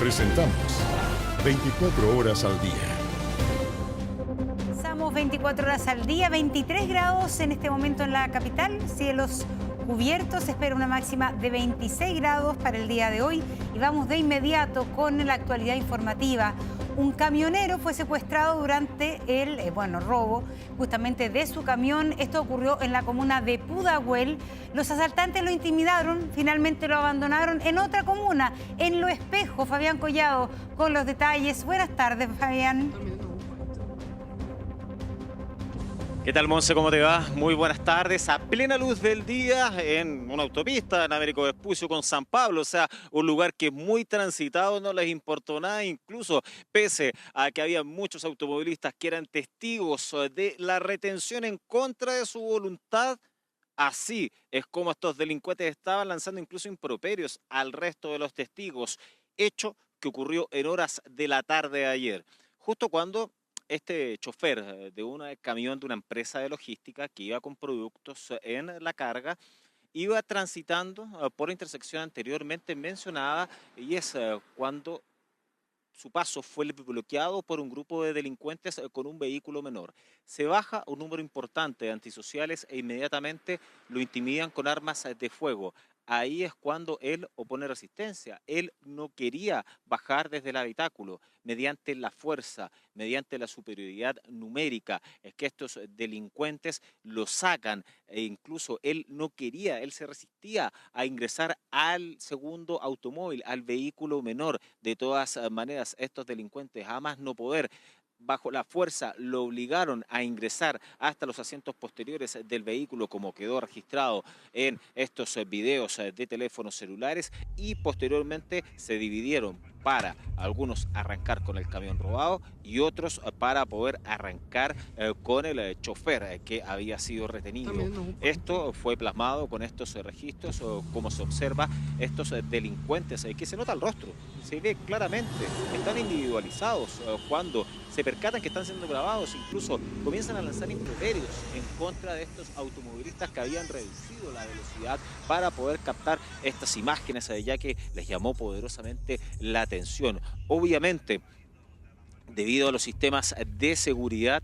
Presentamos 24 horas al día. Estamos 24 horas al día, 23 grados en este momento en la capital, cielos cubiertos, se espera una máxima de 26 grados para el día de hoy y vamos de inmediato con la actualidad informativa. Un camionero fue secuestrado durante el robo justamente de su camión. Esto ocurrió en la comuna de Pudahuel. Los asaltantes lo intimidaron, finalmente lo abandonaron en otra comuna, en Lo Espejo. Fabián Collado con los detalles. Buenas tardes, Fabián. ¿Qué tal, Monse? ¿Cómo te va? Muy buenas tardes. A plena luz del día en una autopista en Américo Vespucio con San Pablo, o sea, un lugar que es muy transitado, no les importó nada, incluso pese a que había muchos automovilistas que eran testigos de la retención en contra de su voluntad. Así es como estos delincuentes estaban lanzando incluso improperios al resto de los testigos, hecho que ocurrió en horas de la tarde de ayer, justo cuando este chofer de un camión de una empresa de logística que iba con productos en la carga, iba transitando por la intersección anteriormente mencionada y es cuando su paso fue bloqueado por un grupo de delincuentes con un vehículo menor. Se baja un número importante de antisociales e inmediatamente lo intimidan con armas de fuego. Ahí es cuando él opone resistencia. Él no quería bajar desde el habitáculo. Mediante la fuerza, mediante la superioridad numérica, es que estos delincuentes lo sacan e incluso él no quería, él se resistía a ingresar al segundo automóvil, al vehículo menor. De todas maneras, estos delincuentes, a más no poder, bajo la fuerza lo obligaron a ingresar hasta los asientos posteriores del vehículo, como quedó registrado en estos videos de teléfonos celulares, y posteriormente se dividieron para algunos arrancar con el camión robado y otros para poder arrancar con el chofer que había sido retenido. Esto fue plasmado con estos registros, como se observa, estos delincuentes que se nota el rostro, se ve claramente, están individualizados cuando se percatan que están siendo grabados, incluso comienzan a lanzar improperios en contra de estos automovilistas que habían reducido la velocidad para poder captar estas imágenes, ya que les llamó poderosamente la atención. Obviamente, debido a los sistemas de seguridad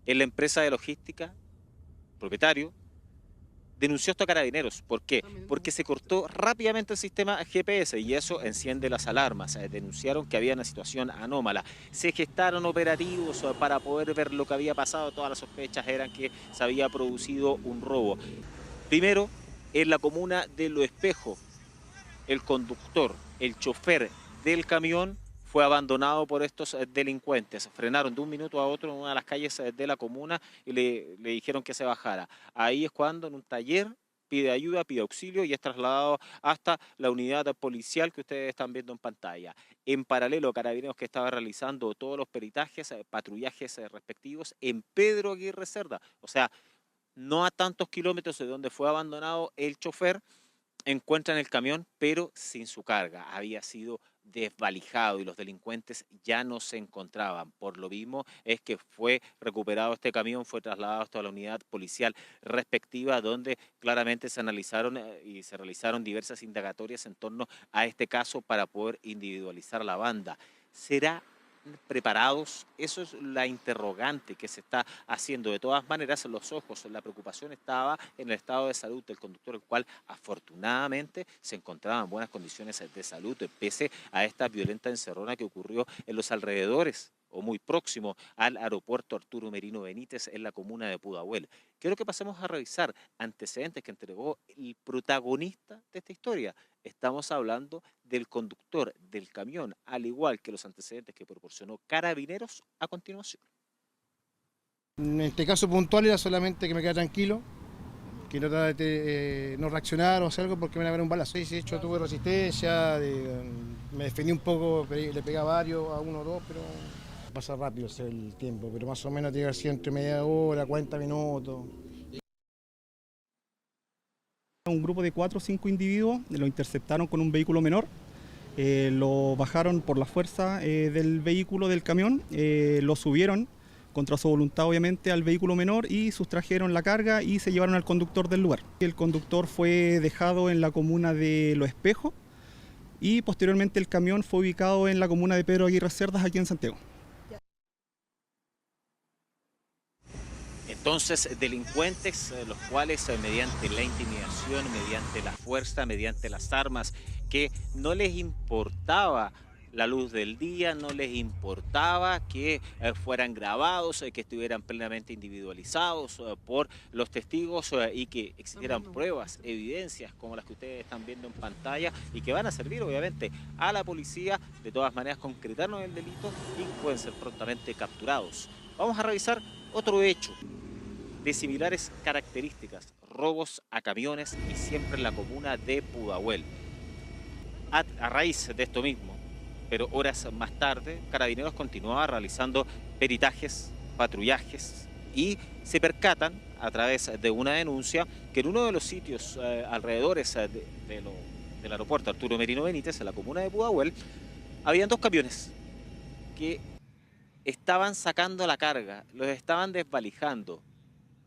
en la empresa de logística, propietario denunció esto a Carabineros. ¿Por qué? Porque se cortó rápidamente el sistema GPS y eso enciende las alarmas. Denunciaron que había una situación anómala. Se gestaron operativos para poder ver lo que había pasado. Todas las sospechas eran que se había producido un robo. Primero, en la comuna de Lo Espejo, el conductor, el chofer del camión, fue abandonado por estos delincuentes. Frenaron de un minuto a otro en una de las calles de la comuna y le dijeron que se bajara. Ahí es cuando en un taller pide ayuda, pide auxilio y es trasladado hasta la unidad policial que ustedes están viendo en pantalla. En paralelo, Carabineros que estaba realizando todos los peritajes, patrullajes respectivos en Pedro Aguirre Cerda. O sea, no a tantos kilómetros de donde fue abandonado el chofer, encuentran el camión, pero sin su carga. Había sido desvalijado y los delincuentes ya no se encontraban. Por lo mismo es que fue recuperado este camión, fue trasladado hasta la unidad policial respectiva, donde claramente se analizaron y se realizaron diversas indagatorias en torno a este caso para poder individualizar la banda. ¿Será preparados? Eso es la interrogante que se está haciendo. De todas maneras, los ojos, la preocupación estaba en el estado de salud del conductor, el cual afortunadamente se encontraba en buenas condiciones de salud, pese a esta violenta encerrona que ocurrió en los alrededores o muy próximo al aeropuerto Arturo Merino Benítez en la comuna de Pudahuel. Quiero que pasemos a revisar antecedentes que entregó el protagonista de esta historia. Estamos hablando del conductor del camión, al igual que los antecedentes que proporcionó Carabineros a continuación. En este caso puntual era solamente que me quedara tranquilo, que no reaccionar o hacer algo porque me iban a ver un balazo. Sí, de hecho tuve resistencia, me defendí un poco, le pegué a varios, a uno o dos, pero pasa rápido el tiempo, pero más o menos tiene que ser entre media hora, 40 minutos. Un grupo de 4 o 5 individuos lo interceptaron con un vehículo menor, lo bajaron por la fuerza del vehículo, del camión, lo subieron contra su voluntad obviamente al vehículo menor y sustrajeron la carga y se llevaron al conductor del lugar. El conductor fue dejado en la comuna de Lo Espejo y posteriormente el camión fue ubicado en la comuna de Pedro Aguirre Cerdas, aquí en Santiago. Entonces, delincuentes, los cuales mediante la intimidación, mediante la fuerza, mediante las armas, que no les importaba la luz del día, no les importaba que fueran grabados, que estuvieran plenamente individualizados por los testigos y que existieran pruebas, evidencias como las que ustedes están viendo en pantalla y que van a servir obviamente a la policía, de todas maneras concretarnos el delito y pueden ser prontamente capturados. Vamos a revisar otro hecho de similares características, robos a camiones y siempre en la comuna de Pudahuel. A raíz de esto mismo, pero horas más tarde, Carabineros continuaba realizando peritajes, patrullajes y se percatan a través de una denuncia que en uno de los sitios alrededores del aeropuerto Arturo Merino Benítez, en la comuna de Pudahuel, habían dos camiones que estaban sacando la carga, los estaban desvalijando.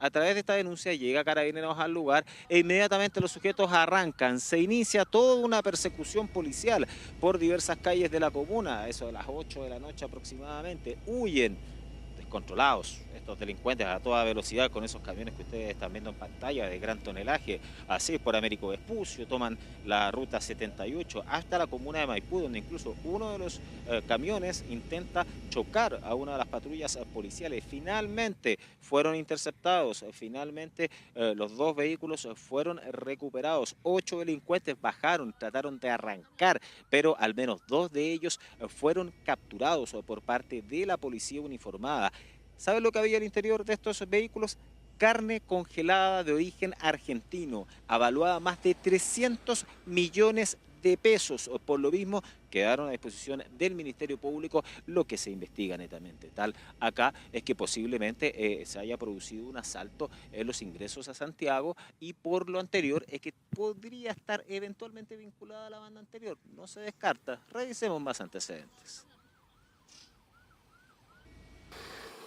A través de esta denuncia llega Carabineros al lugar e inmediatamente los sujetos arrancan. Se inicia toda una persecución policial por diversas calles de la comuna, eso de las 8 de la noche aproximadamente. Huyen descontrolados estos delincuentes a toda velocidad con esos camiones que ustedes están viendo en pantalla de gran tonelaje. Así es, por Américo Vespucio, toman la ruta 78 hasta la comuna de Maipú, donde incluso uno de los camiones intenta chocar a una de las patrullas policiales. Finalmente fueron interceptados, finalmente los dos vehículos fueron recuperados. 8 delincuentes bajaron, trataron de arrancar, pero al menos 2 de ellos fueron capturados por parte de la policía uniformada. ¿Saben lo que había al interior de estos vehículos? Carne congelada de origen argentino, avaluada a más de 300 millones de pesos. Por lo mismo, quedaron a disposición del Ministerio Público, lo que se investiga netamente. Tal acá es que posiblemente se haya producido un asalto en los ingresos a Santiago y por lo anterior es que podría estar eventualmente vinculada a la banda anterior. No se descarta. Revisemos más antecedentes.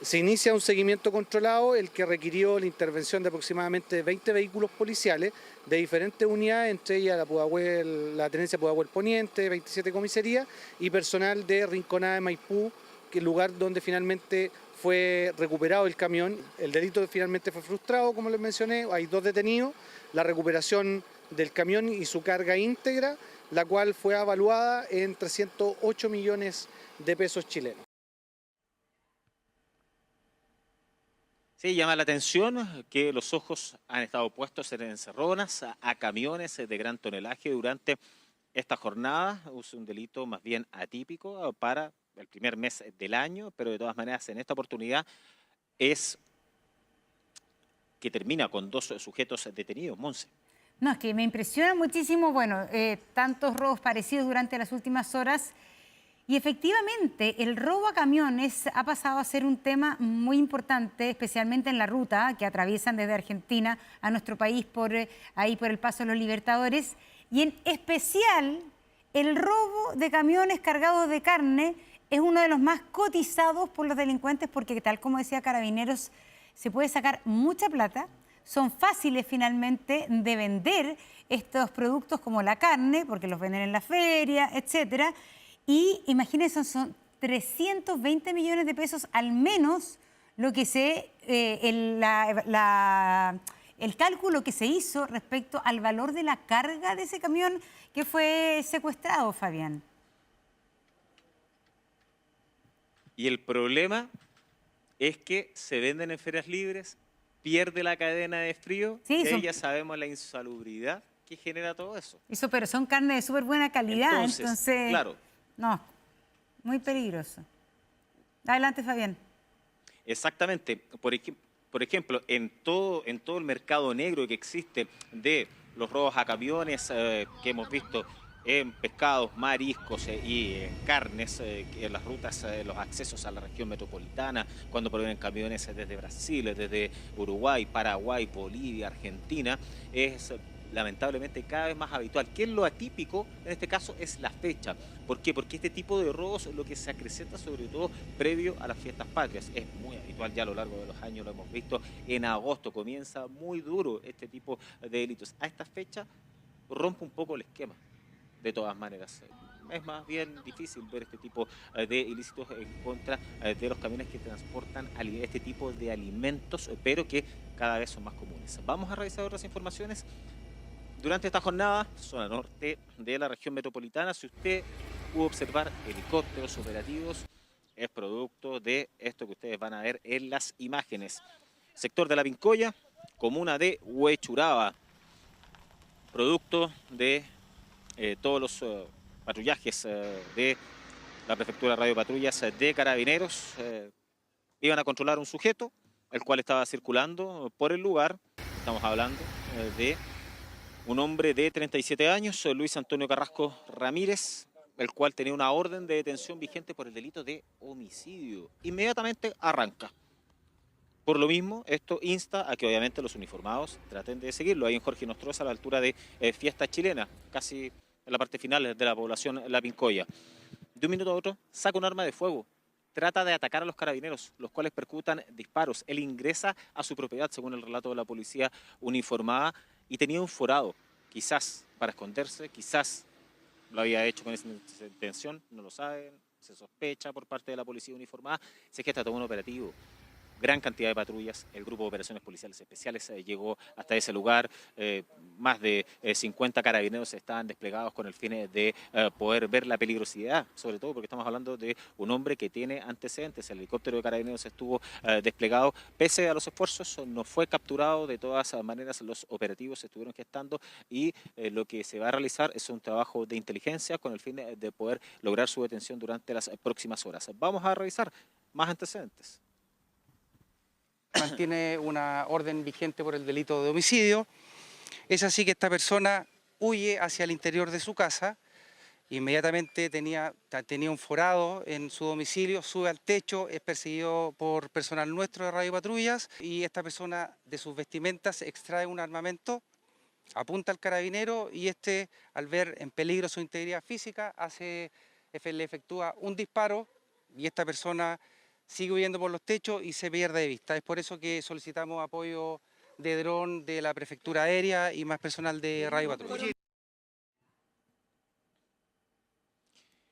Se inicia un seguimiento controlado, el que requirió la intervención de aproximadamente 20 vehículos policiales de diferentes unidades, entre ellas la Tenencia Pudahuel Poniente, 27 comisarías y personal de Rinconada de Maipú, que es el lugar donde finalmente fue recuperado el camión. El delito finalmente fue frustrado, como les mencioné, hay 2 detenidos, la recuperación del camión y su carga íntegra, la cual fue evaluada en 308 millones de pesos chilenos. Sí, llama la atención que los ojos han estado puestos en encerronas a camiones de gran tonelaje durante esta jornada. Es un delito más bien atípico para el primer mes del año, pero de todas maneras en esta oportunidad es que termina con 2 sujetos detenidos. Monse. No, es que me impresiona muchísimo, bueno, tantos robos parecidos durante las últimas horas. Y efectivamente, el robo a camiones ha pasado a ser un tema muy importante, especialmente en la ruta que atraviesan desde Argentina a nuestro país ahí por el Paso de los Libertadores. Y en especial, el robo de camiones cargados de carne es uno de los más cotizados por los delincuentes porque, tal como decía Carabineros, se puede sacar mucha plata. Son fáciles finalmente de vender estos productos como la carne, porque los venden en la feria, etcétera. Y imagínense, son 320 millones de pesos al menos lo que el cálculo que se hizo respecto al valor de la carga de ese camión que fue secuestrado, Fabián. Y el problema es que se venden en ferias libres, pierde la cadena de frío, sí, y ahí ya sabemos la insalubridad que genera todo eso. Eso, pero son carnes de súper buena calidad, entonces claro. No, muy peligroso. Adelante, Fabián. Exactamente. Por ejemplo, en todo el mercado negro que existe de los robos a camiones que hemos visto en pescados, mariscos y en carnes, en las rutas, los accesos a la región metropolitana, cuando provienen camiones desde Brasil, desde Uruguay, Paraguay, Bolivia, Argentina, es lamentablemente cada vez más habitual. ¿Qué es lo atípico? En este caso es la fecha. ¿Por qué? Porque este tipo de robos es lo que se acrecenta sobre todo previo a las fiestas patrias. Es muy habitual, ya a lo largo de los años lo hemos visto. En agosto comienza muy duro este tipo de delitos. A esta fecha rompe un poco el esquema. de todas maneras. Es más bien difícil ver este tipo de ilícitos en contra de los camiones que transportan este tipo de alimentos, pero que cada vez son más comunes. Vamos a revisar otras informaciones. Durante esta jornada, zona norte de la región metropolitana, si usted pudo observar helicópteros operativos, es producto de esto que ustedes van a ver en las imágenes. Sector de La Pincoya, comuna de Huechuraba, producto de todos los patrullajes de la Prefectura de Radio Patrullas de Carabineros. Iban a controlar un sujeto, el cual estaba circulando por el lugar. Estamos hablando de un hombre de 37 años, Luis Antonio Carrasco Ramírez, el cual tenía una orden de detención vigente por el delito de homicidio. Inmediatamente arranca. Por lo mismo, esto insta a que obviamente los uniformados traten de seguirlo. Ahí en Jorge Nostroza, a la altura de Fiesta Chilena, casi en la parte final de la población La Pincoya. De un minuto a otro, saca un arma de fuego. Trata de atacar a los carabineros, los cuales percutan disparos. Él ingresa a su propiedad, según el relato de la policía uniformada, y tenía un forado, quizás para esconderse, quizás lo había hecho con esa intención, no lo saben, se sospecha por parte de la policía uniformada. Se gesta todo un operativo. Gran cantidad de patrullas, el Grupo de Operaciones Policiales Especiales llegó hasta ese lugar, más de 50 carabineros estaban desplegados con el fin de poder ver la peligrosidad, sobre todo porque estamos hablando de un hombre que tiene antecedentes. El helicóptero de carabineros estuvo desplegado, pese a los esfuerzos no fue capturado. De todas maneras los operativos se estuvieron gestando y lo que se va a realizar es un trabajo de inteligencia con el fin de poder lograr su detención durante las próximas horas. Vamos a revisar más antecedentes. Mantiene una orden vigente por el delito de homicidio. Es así que esta persona huye hacia el interior de su casa. Inmediatamente tenía un forado en su domicilio, sube al techo, es perseguido por personal nuestro de Radio Patrullas y esta persona de sus vestimentas extrae un armamento, apunta al carabinero y este, al ver en peligro su integridad física, le efectúa un disparo y esta persona sigue huyendo por los techos y se pierde de vista. Es por eso que solicitamos apoyo de dron de la Prefectura Aérea y más personal de Radio Patrulla.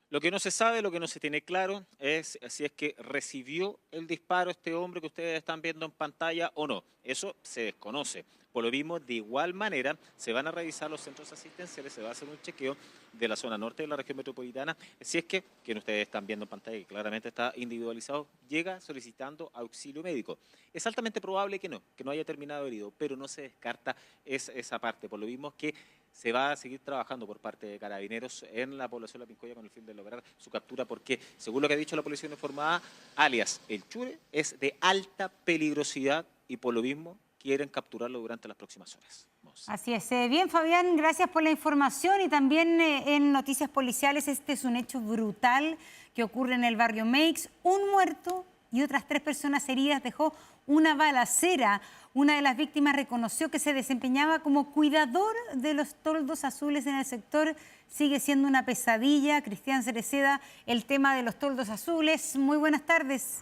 Lo que no se sabe, lo que no se tiene claro es si es que recibió el disparo este hombre que ustedes están viendo en pantalla o no. Eso se desconoce. Por lo mismo, de igual manera, se van a revisar los centros asistenciales, se va a hacer un chequeo de la zona norte de la región metropolitana. Si es que, quien ustedes están viendo en pantalla, que claramente está individualizado, llega solicitando auxilio médico. Es altamente probable que no haya terminado herido, pero no se descarta esa parte. Por lo mismo que se va a seguir trabajando por parte de carabineros en la población de La Pincoya con el fin de lograr su captura, porque, según lo que ha dicho la policía uniformada, alias El Chure, es de alta peligrosidad y por lo mismo quieren capturarlo durante las próximas horas. Así es. Bien, Fabián, gracias por la información. Y también en noticias policiales, este es un hecho brutal que ocurre en el barrio Meix. Un muerto y otras 3 personas heridas dejó una balacera. Una de las víctimas reconoció que se desempeñaba como cuidador de los toldos azules en el sector. Sigue siendo una pesadilla. Cristian Cereceda, el tema de los toldos azules. Muy buenas tardes.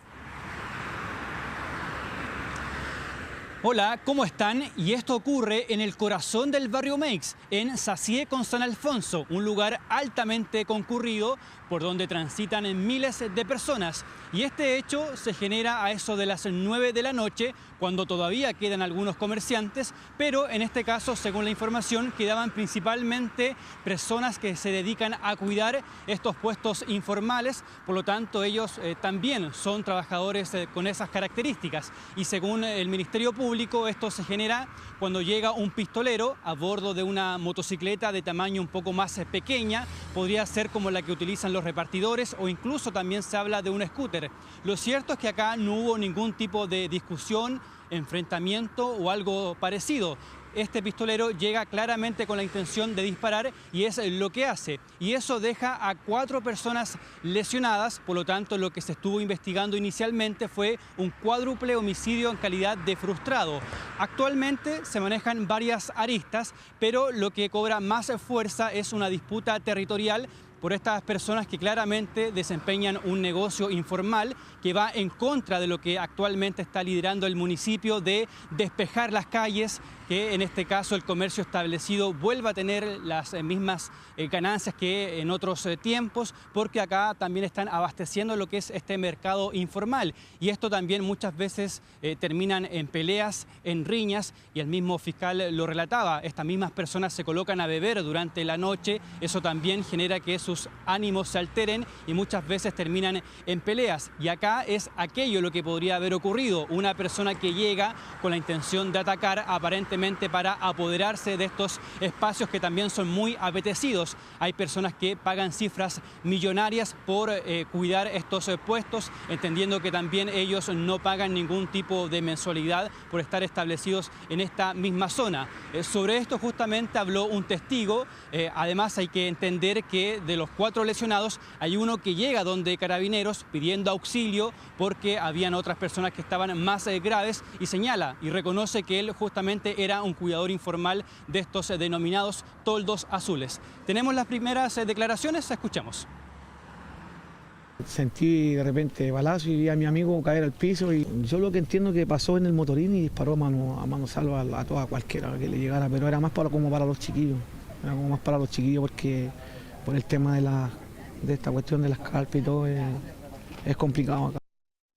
Hola, ¿cómo están? Y esto ocurre en el corazón del barrio Meix, en Sacié con San Alfonso, un lugar altamente concurrido por donde transitan miles de personas. Y este hecho se genera a eso de las 9 de la noche, cuando todavía quedan algunos comerciantes, pero en este caso, según la información, quedaban principalmente personas que se dedican a cuidar estos puestos informales, por lo tanto ellos también son trabajadores con esas características. Y según el Ministerio Público, esto se genera cuando llega un pistolero a bordo de una motocicleta de tamaño un poco más pequeña, podría ser como la que utilizan los repartidores o incluso también se habla de un scooter. Lo cierto es que acá no hubo ningún tipo de discusión, enfrentamiento o algo parecido. Este pistolero llega claramente con la intención de disparar y es lo que hace. Y eso deja a 4 personas lesionadas, por lo tanto lo que se estuvo investigando inicialmente fue un cuádruple homicidio en calidad de frustrado. Actualmente se manejan varias aristas, pero lo que cobra más fuerza es una disputa territorial por estas personas que claramente desempeñan un negocio informal que va en contra de lo que actualmente está liderando el municipio de despejar las calles, que en este caso el comercio establecido vuelva a tener las mismas ganancias que en otros tiempos, porque acá también están abasteciendo lo que es este mercado informal. Y esto también muchas veces terminan en peleas, en riñas, y el mismo fiscal lo relataba. Estas mismas personas se colocan a beber durante la noche, eso también genera que sus ánimos se alteren y muchas veces terminan en peleas. Y acá es aquello lo que podría haber ocurrido, una persona que llega con la intención de atacar aparentemente para apoderarse de estos espacios que también son muy apetecidos. Hay personas que pagan cifras millonarias por cuidar estos puestos, entendiendo que también ellos no pagan ningún tipo de mensualidad por estar establecidos en esta misma zona. Sobre esto justamente habló un testigo. Además hay que entender que de los 4 lesionados hay uno que llega donde Carabineros pidiendo auxilio porque habían otras personas que estaban más graves, y señala y reconoce que él justamente era un cuidador informal de estos denominados toldos azules. Tenemos las primeras declaraciones, escuchamos. Sentí de repente balazo y vi a mi amigo caer al piso, y yo lo que entiendo que pasó en el motorín y disparó a mano salva a toda cualquiera que le llegara, pero era más como para los chiquillos, porque por el tema de esta cuestión de las carpas y todo es complicado acá.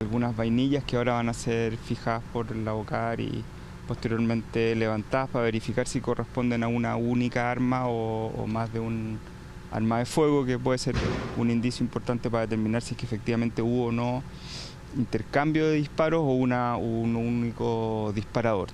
Algunas vainillas que ahora van a ser fijadas por la OCAR y posteriormente levantadas para verificar si corresponden a una única arma o más de un arma de fuego, que puede ser un indicio importante para determinar si es que efectivamente hubo o no intercambio de disparos o un único disparador.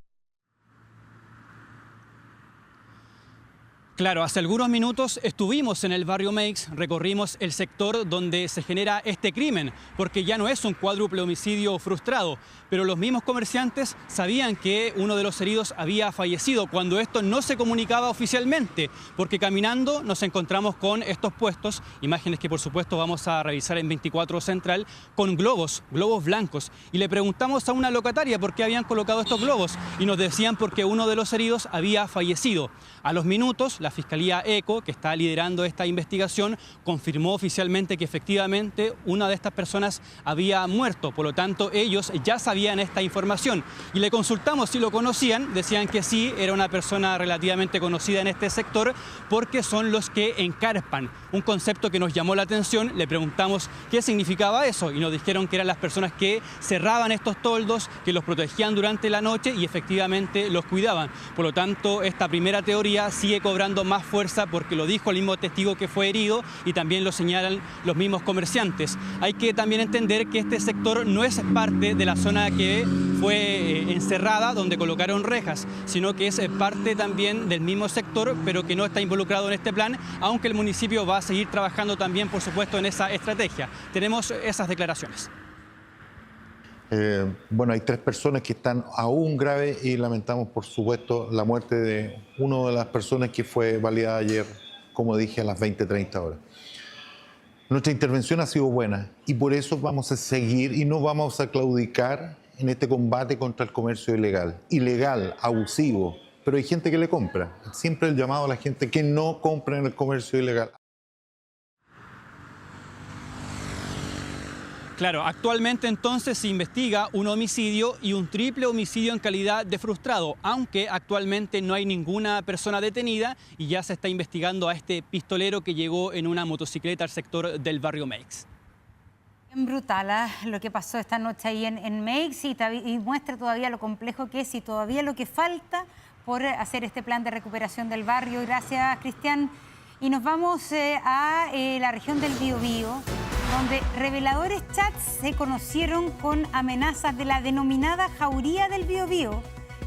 Claro, hace algunos minutos estuvimos en el barrio Meix, recorrimos el sector donde se genera este crimen, porque ya no es un cuádruple homicidio frustrado, pero los mismos comerciantes sabían que uno de los heridos había fallecido cuando esto no se comunicaba oficialmente, porque caminando nos encontramos con estos puestos, imágenes que por supuesto vamos a revisar en 24 Central, con globos blancos, y le preguntamos a una locataria por qué habían colocado estos globos, y nos decían porque uno de los heridos había fallecido. A los minutos, la Fiscalía ECO, que está liderando esta investigación, confirmó oficialmente que efectivamente una de estas personas había muerto. Por lo tanto, ellos ya sabían esta información. Y le consultamos si lo conocían. Decían que sí, era una persona relativamente conocida en este sector porque son los que encarpan. Un concepto que nos llamó la atención. Le preguntamos qué significaba eso y nos dijeron que eran las personas que cerraban estos toldos, que los protegían durante la noche y efectivamente los cuidaban. Por lo tanto, esta primera teoría sigue cobrando más fuerza porque lo dijo el mismo testigo que fue herido y también lo señalan los mismos comerciantes. Hay que también entender que este sector no es parte de la zona que fue encerrada, donde colocaron rejas, sino que es parte también del mismo sector, pero que no está involucrado en este plan, aunque el municipio va a seguir trabajando también, por supuesto, en esa estrategia. Tenemos esas declaraciones. Bueno, hay 3 personas que están aún graves y lamentamos, por supuesto, la muerte de una de las personas que fue baleada ayer, como dije, a las 20:30 horas. Nuestra intervención ha sido buena y por eso vamos a seguir y no vamos a claudicar en este combate contra el comercio ilegal, abusivo, pero hay gente que le compra. Siempre el llamado a la gente que no compre en el comercio ilegal. Claro, actualmente entonces se investiga un homicidio y un triple homicidio en calidad de frustrado, aunque actualmente no hay ninguna persona detenida y ya se está investigando a este pistolero que llegó en una motocicleta al sector del barrio Meix. Bien brutal lo que pasó esta noche ahí en Meix y muestra todavía lo complejo que es y todavía lo que falta por hacer este plan de recuperación del barrio. Gracias, Cristian. Y nos vamos a la región del Biobío, donde reveladores chats se conocieron con amenazas de la denominada Jauría del Biobío,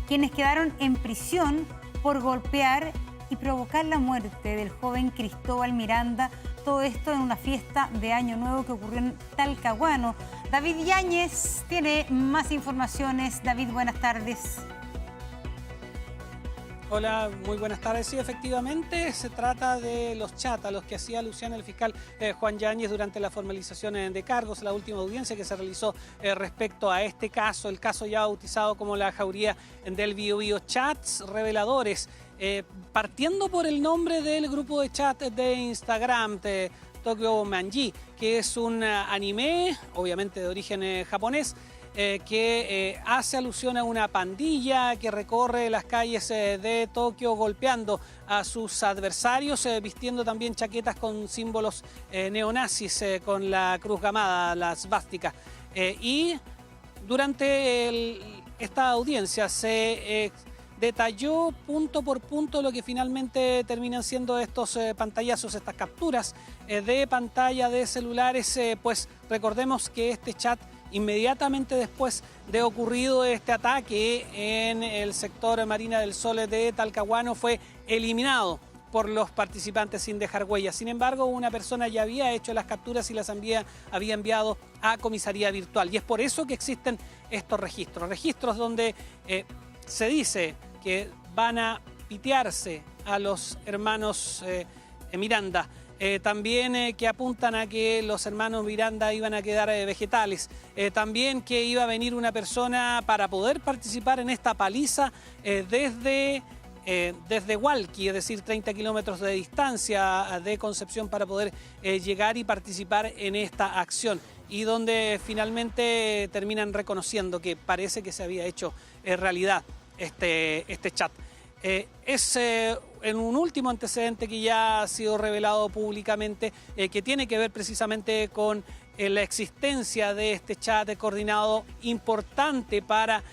quienes quedaron en prisión por golpear y provocar la muerte del joven Cristóbal Miranda. Todo esto en una fiesta de Año Nuevo que ocurrió en Talcahuano. David Yáñez tiene más informaciones. David, buenas tardes. Hola, muy buenas tardes. Sí, efectivamente, se trata de los chats a los que hacía alusión el fiscal Juan Yáñez durante la formalización de cargos, la última audiencia que se realizó respecto a este caso, el caso ya bautizado como la Jauría del Biobío. Chats reveladores, partiendo por el nombre del grupo de chat de Instagram, Tokyo Manji, que es un anime, obviamente de origen japonés, que hace alusión a una pandilla que recorre las calles de Tokio golpeando a sus adversarios, vistiendo también chaquetas con símbolos neonazis, con la cruz gamada, la svástica. Y durante esta audiencia se detalló punto por punto lo que finalmente terminan siendo estos pantallazos, estas capturas de pantalla de celulares, pues recordemos que este chat inmediatamente después de ocurrido este ataque en el sector Marina del Sol de Talcahuano fue eliminado por los participantes sin dejar huellas. Sin embargo, una persona ya había hecho las capturas y las había enviado a comisaría virtual. Y es por eso que existen estos registros donde se dice que van a pitearse a los hermanos Miranda. También que apuntan a que los hermanos Miranda iban a quedar vegetales. También que iba a venir una persona para poder participar en esta paliza desde Hualqui, es decir, 30 kilómetros de distancia de Concepción, para poder llegar y participar en esta acción. Y donde finalmente terminan reconociendo que parece que se había hecho realidad este chat. Es en un último antecedente que ya ha sido revelado públicamente, que tiene que ver precisamente con la existencia de este chat coordinado importante para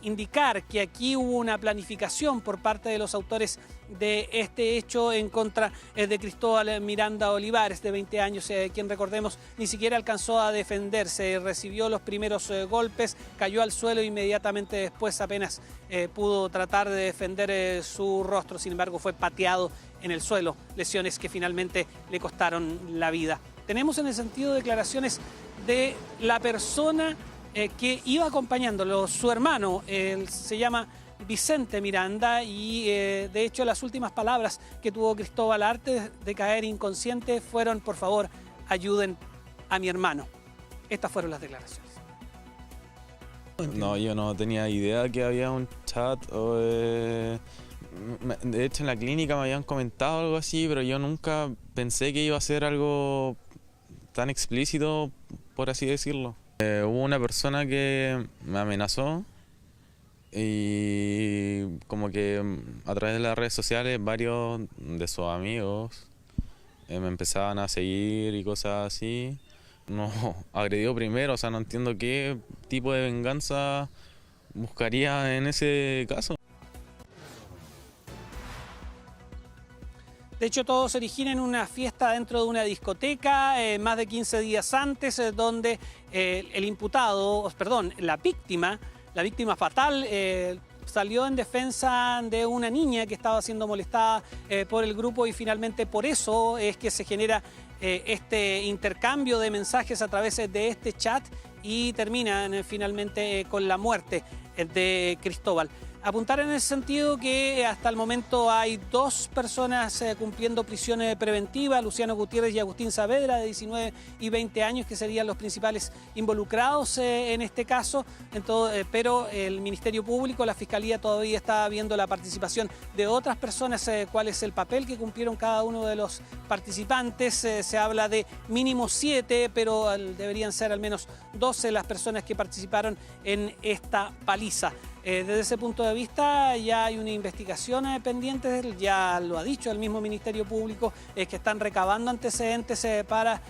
indicar que aquí hubo una planificación por parte de los autores de este hecho en contra de Cristóbal Miranda Olivares, de 20 años, quien, recordemos, ni siquiera alcanzó a defenderse, recibió los primeros golpes, cayó al suelo e inmediatamente después apenas pudo tratar de defender su rostro. Sin embargo, fue pateado en el suelo, lesiones que finalmente le costaron la vida. Tenemos en el sentido declaraciones de la persona que iba acompañándolo, su hermano, se llama Vicente Miranda, y de hecho las últimas palabras que tuvo Cristóbal antes de caer inconsciente fueron: por favor, ayuden a mi hermano. Estas fueron las declaraciones. No, yo no tenía idea que había un chat. De hecho, en la clínica me habían comentado algo así, pero yo nunca pensé que iba a ser algo tan explícito, por así decirlo. Hubo una persona que me amenazó y como que a través de las redes sociales varios de sus amigos me empezaban a seguir y cosas así. Nos agredió primero, o sea, no entiendo qué tipo de venganza buscaría en ese caso. De hecho, todo se origina en una fiesta dentro de una discoteca más de 15 días antes, donde la víctima fatal, salió en defensa de una niña que estaba siendo molestada por el grupo, y finalmente por eso es que se genera este intercambio de mensajes a través de este chat y terminan finalmente con la muerte de Cristóbal. Apuntar en ese sentido que hasta el momento hay 2 personas cumpliendo prisión preventiva, Luciano Gutiérrez y Agustín Saavedra, de 19 y 20 años, que serían los principales involucrados en este caso. Pero el Ministerio Público, la Fiscalía, todavía está viendo la participación de otras personas, cuál es el papel que cumplieron cada uno de los participantes. Se habla de mínimo 7, pero deberían ser al menos 12 las personas que participaron en esta paliza. Desde ese punto de vista ya hay una investigación pendiente, ya lo ha dicho el mismo Ministerio Público, que están recabando antecedentes para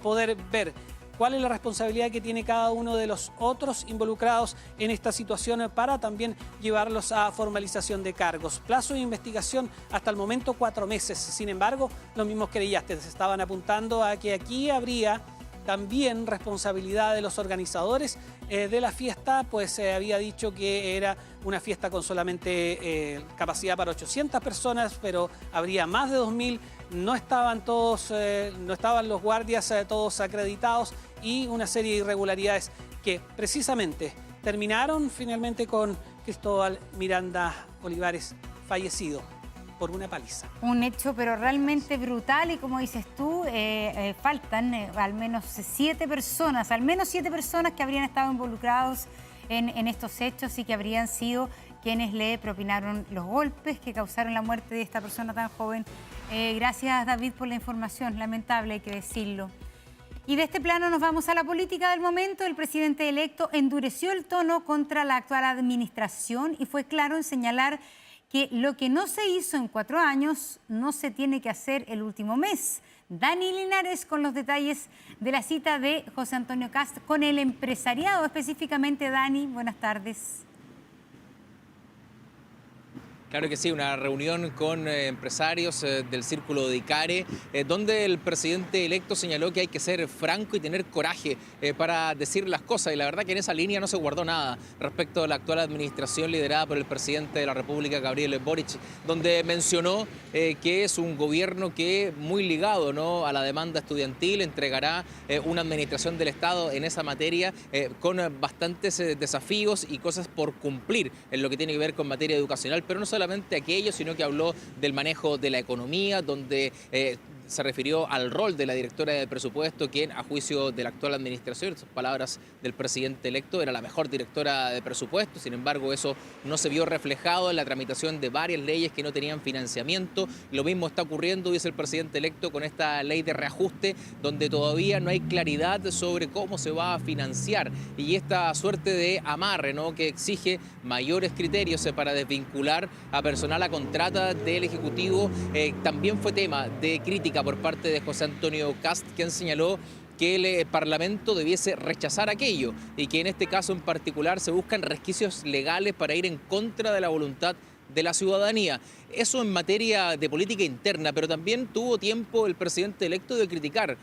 poder ver cuál es la responsabilidad que tiene cada uno de los otros involucrados en esta situación, para también llevarlos a formalización de cargos. Plazo de investigación hasta el momento 4 meses. Sin embargo, los mismos querellantes estaban apuntando a que aquí habría también responsabilidad de los organizadores de la fiesta, pues se había dicho que era una fiesta con solamente capacidad para 800 personas, pero habría más de 2000, no estaban los guardias todos acreditados, y una serie de irregularidades que precisamente terminaron finalmente con Cristóbal Miranda Olivares fallecido por una paliza. Un hecho pero realmente brutal, y como dices tú, faltan al menos 7 personas que habrían estado involucrados en estos hechos y que habrían sido quienes le propinaron los golpes que causaron la muerte de esta persona tan joven Gracias, David, por la información. Lamentable, hay que decirlo. Y de este plano nos vamos a la política del momento. El presidente electo endureció el tono contra la actual administración y fue claro en señalar que lo que no se hizo en 4 años no se tiene que hacer el último mes. Dani Linares con los detalles de la cita de José Antonio Kast con el empresariado. Específicamente, Dani, buenas tardes. Claro que sí, una reunión con empresarios del Círculo de Icare, donde el presidente electo señaló que hay que ser franco y tener coraje para decir las cosas. Y la verdad que en esa línea no se guardó nada respecto a la actual administración liderada por el presidente de la República, Gabriel Boric, donde mencionó que es un gobierno que muy ligado, ¿no?, a la demanda estudiantil, entregará una administración del Estado en esa materia con bastantes desafíos y cosas por cumplir en lo que tiene que ver con materia educacional, pero no solamente aquello, sino que habló del manejo de la economía, donde se refirió al rol de la directora de presupuesto, quien a juicio de la actual administración, esas palabras del presidente electo, era la mejor directora de presupuesto. Sin embargo, eso no se vio reflejado en la tramitación de varias leyes que no tenían financiamiento. Lo mismo está ocurriendo, dice el presidente electo, con esta ley de reajuste, donde todavía no hay claridad sobre cómo se va a financiar. Y esta suerte de amarre, ¿no?, que exige mayores criterios para desvincular a personal a contrata del Ejecutivo, también fue tema de crítica por parte de José Antonio Kast, quien señaló que el Parlamento debiese rechazar aquello y que en este caso en particular se buscan resquicios legales para ir en contra de la voluntad de la ciudadanía. Eso en materia de política interna, pero también tuvo tiempo el presidente electo de criticar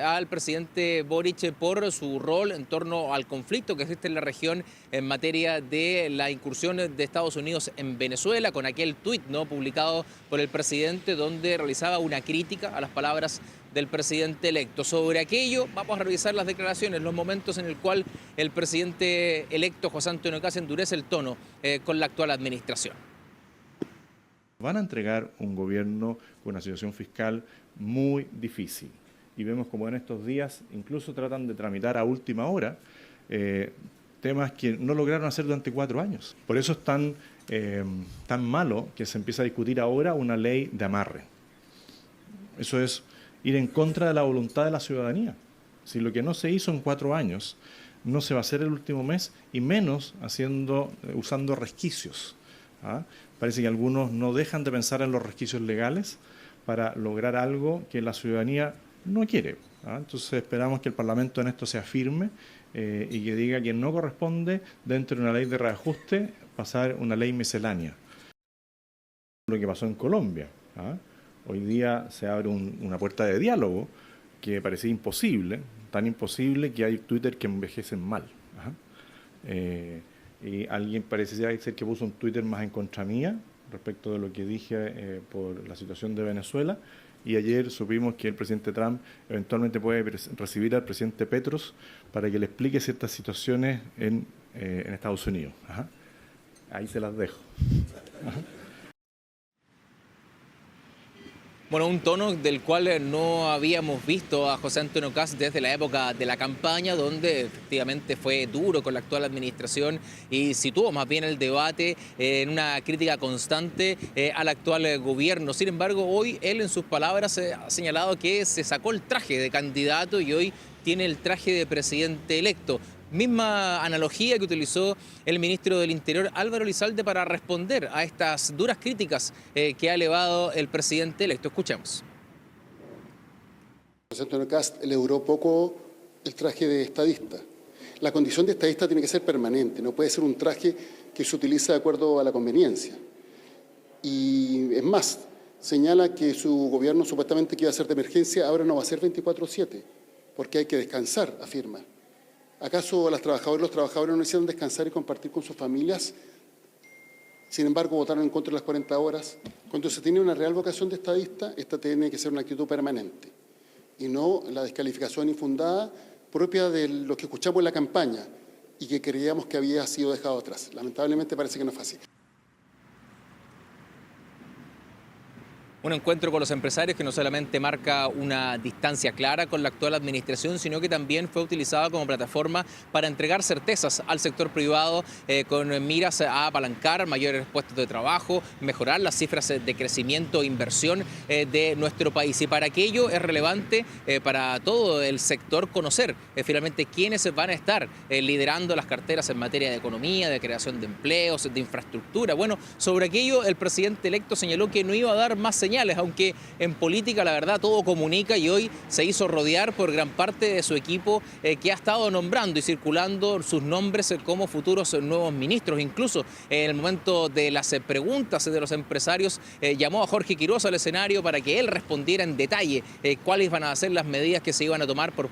al presidente Boric por su rol en torno al conflicto que existe en la región en materia de la incursión de Estados Unidos en Venezuela, con aquel tuit, ¿no?, publicado por el presidente, donde realizaba una crítica a las palabras del presidente electo. Sobre aquello vamos a revisar las declaraciones, los momentos en el cual el presidente electo José Antonio Kast endurece el tono con la actual administración. Van a entregar un gobierno con una situación fiscal muy difícil. Y vemos como en estos días incluso tratan de tramitar a última hora temas que no lograron hacer durante 4 años. Por eso es tan malo que se empieza a discutir ahora una ley de amarre. Eso es ir en contra de la voluntad de la ciudadanía. Si lo que no se hizo en 4 años no se va a hacer el último mes, y menos usando resquicios. Parece que algunos no dejan de pensar en los resquicios legales para lograr algo que la ciudadanía no quiere. Entonces esperamos que el Parlamento en esto sea firme y que diga que no corresponde, dentro de una ley de reajuste, pasar una ley miscelánea. Lo que pasó en Colombia. Hoy día se abre una puerta de diálogo que parecía imposible, tan imposible que hay Twitter que envejecen mal. Y alguien parece ser que puso un Twitter más en contra mía respecto de lo que dije por la situación de Venezuela, y ayer supimos que el presidente Trump eventualmente puede recibir al presidente Petros para que le explique ciertas situaciones en Estados Unidos. Ahí se las dejo. Bueno, un tono del cual no habíamos visto a José Antonio Kast desde la época de la campaña, donde efectivamente fue duro con la actual administración y situó más bien el debate en una crítica constante al actual gobierno. Sin embargo, hoy él en sus palabras ha señalado que se sacó el traje de candidato y hoy tiene el traje de presidente electo. Misma analogía que utilizó el ministro del Interior, Álvaro Elizalde, para responder a estas duras críticas que ha elevado el presidente electo. Escuchemos. José Antonio Kast le duró poco el traje de estadista. La condición de estadista tiene que ser permanente, no puede ser un traje que se utiliza de acuerdo a la conveniencia. Y es más, señala que su gobierno supuestamente que iba a ser de emergencia, ahora no va a ser 24/7, porque hay que descansar, afirma. ¿Acaso las trabajadoras y los trabajadores no necesitan descansar y compartir con sus familias? Sin embargo, votaron en contra de las 40 horas. Cuando se tiene una real vocación de estadista, esta tiene que ser una actitud permanente y no la descalificación infundada propia de lo que escuchamos en la campaña y que creíamos que había sido dejado atrás. Lamentablemente parece que no es fácil. un encuentro con los empresarios que no solamente marca una distancia clara con la actual administración, sino que también fue utilizado como plataforma para entregar certezas al sector privado con miras a apalancar mayores puestos de trabajo, mejorar las cifras de crecimiento e inversión de nuestro país. Y para aquello es relevante para todo el sector conocer finalmente quiénes van a estar liderando las carteras en materia de economía, de creación de empleos, de infraestructura. Bueno, sobre aquello el presidente electo señaló que no iba a dar más señales, aunque en política la verdad todo comunica, y hoy se hizo rodear por gran parte de su equipo que ha estado nombrando y circulando sus nombres como futuros nuevos ministros. Incluso en el momento de las preguntas de los empresarios llamó a Jorge Quiroz al escenario para que él respondiera en detalle cuáles van a ser las medidas que se iban a tomar por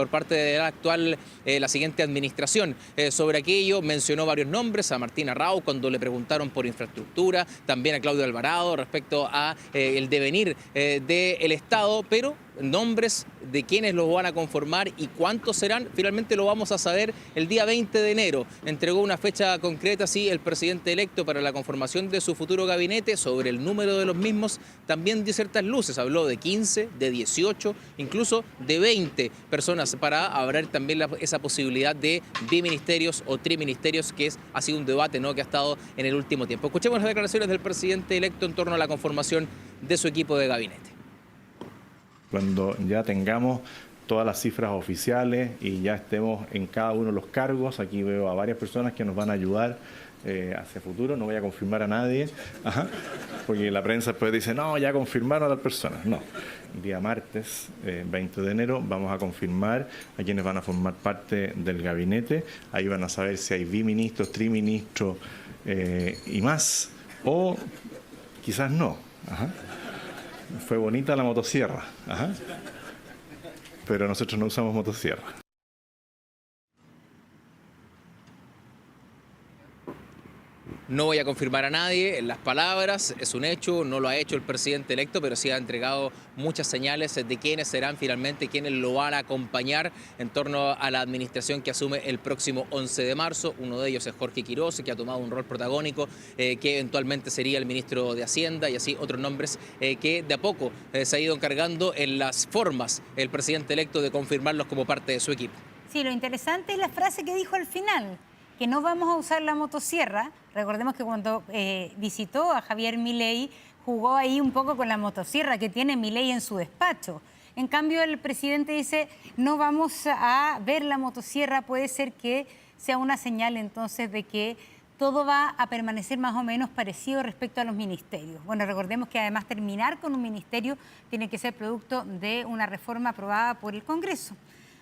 parte de la siguiente administración. Sobre aquello mencionó varios nombres, a Martina Rau cuando le preguntaron por infraestructura, también a Claudio Alvarado respecto a el devenir del Estado, pero nombres de quiénes los van a conformar y cuántos serán, finalmente lo vamos a saber el día 20 de enero. Entregó una fecha concreta, sí, el presidente electo para la conformación de su futuro gabinete. Sobre el número de los mismos también dio ciertas luces, habló de 15, de 18, incluso de 20 personas para abrir también esa posibilidad de biministerios o triministerios, que ha sido un debate, ¿no?, que ha estado en el último tiempo. Escuchemos las declaraciones del presidente electo en torno a la conformación de su equipo de gabinete. Cuando ya tengamos todas las cifras oficiales y ya estemos en cada uno de los cargos, aquí veo a varias personas que nos van a ayudar hacia futuro, no voy a confirmar a nadie, porque la prensa después dice, no, ya confirmaron a las personas. No, el día martes, 20 de enero, vamos a confirmar a quienes van a formar parte del gabinete. Ahí van a saber si hay biministros, triministros y más, o quizás no. Fue bonita la motosierra, pero nosotros no usamos motosierra. No voy a confirmar a nadie en las palabras, es un hecho, no lo ha hecho el presidente electo, pero sí ha entregado muchas señales de quiénes serán finalmente quienes lo van a acompañar en torno a la administración que asume el próximo 11 de marzo. Uno de ellos es Jorge Quiroz, que ha tomado un rol protagónico, que eventualmente sería el ministro de Hacienda, y así otros nombres que de a poco se ha ido encargando en las formas el presidente electo de confirmarlos como parte de su equipo. Sí, lo interesante es la frase que dijo al final, que no vamos a usar la motosierra. Recordemos que cuando visitó a Javier Milei, jugó ahí un poco con la motosierra que tiene Milei en su despacho. En cambio, el presidente dice, no vamos a ver la motosierra, puede ser que sea una señal entonces de que todo va a permanecer más o menos parecido respecto a los ministerios. Bueno, recordemos que además terminar con un ministerio tiene que ser producto de una reforma aprobada por el Congreso.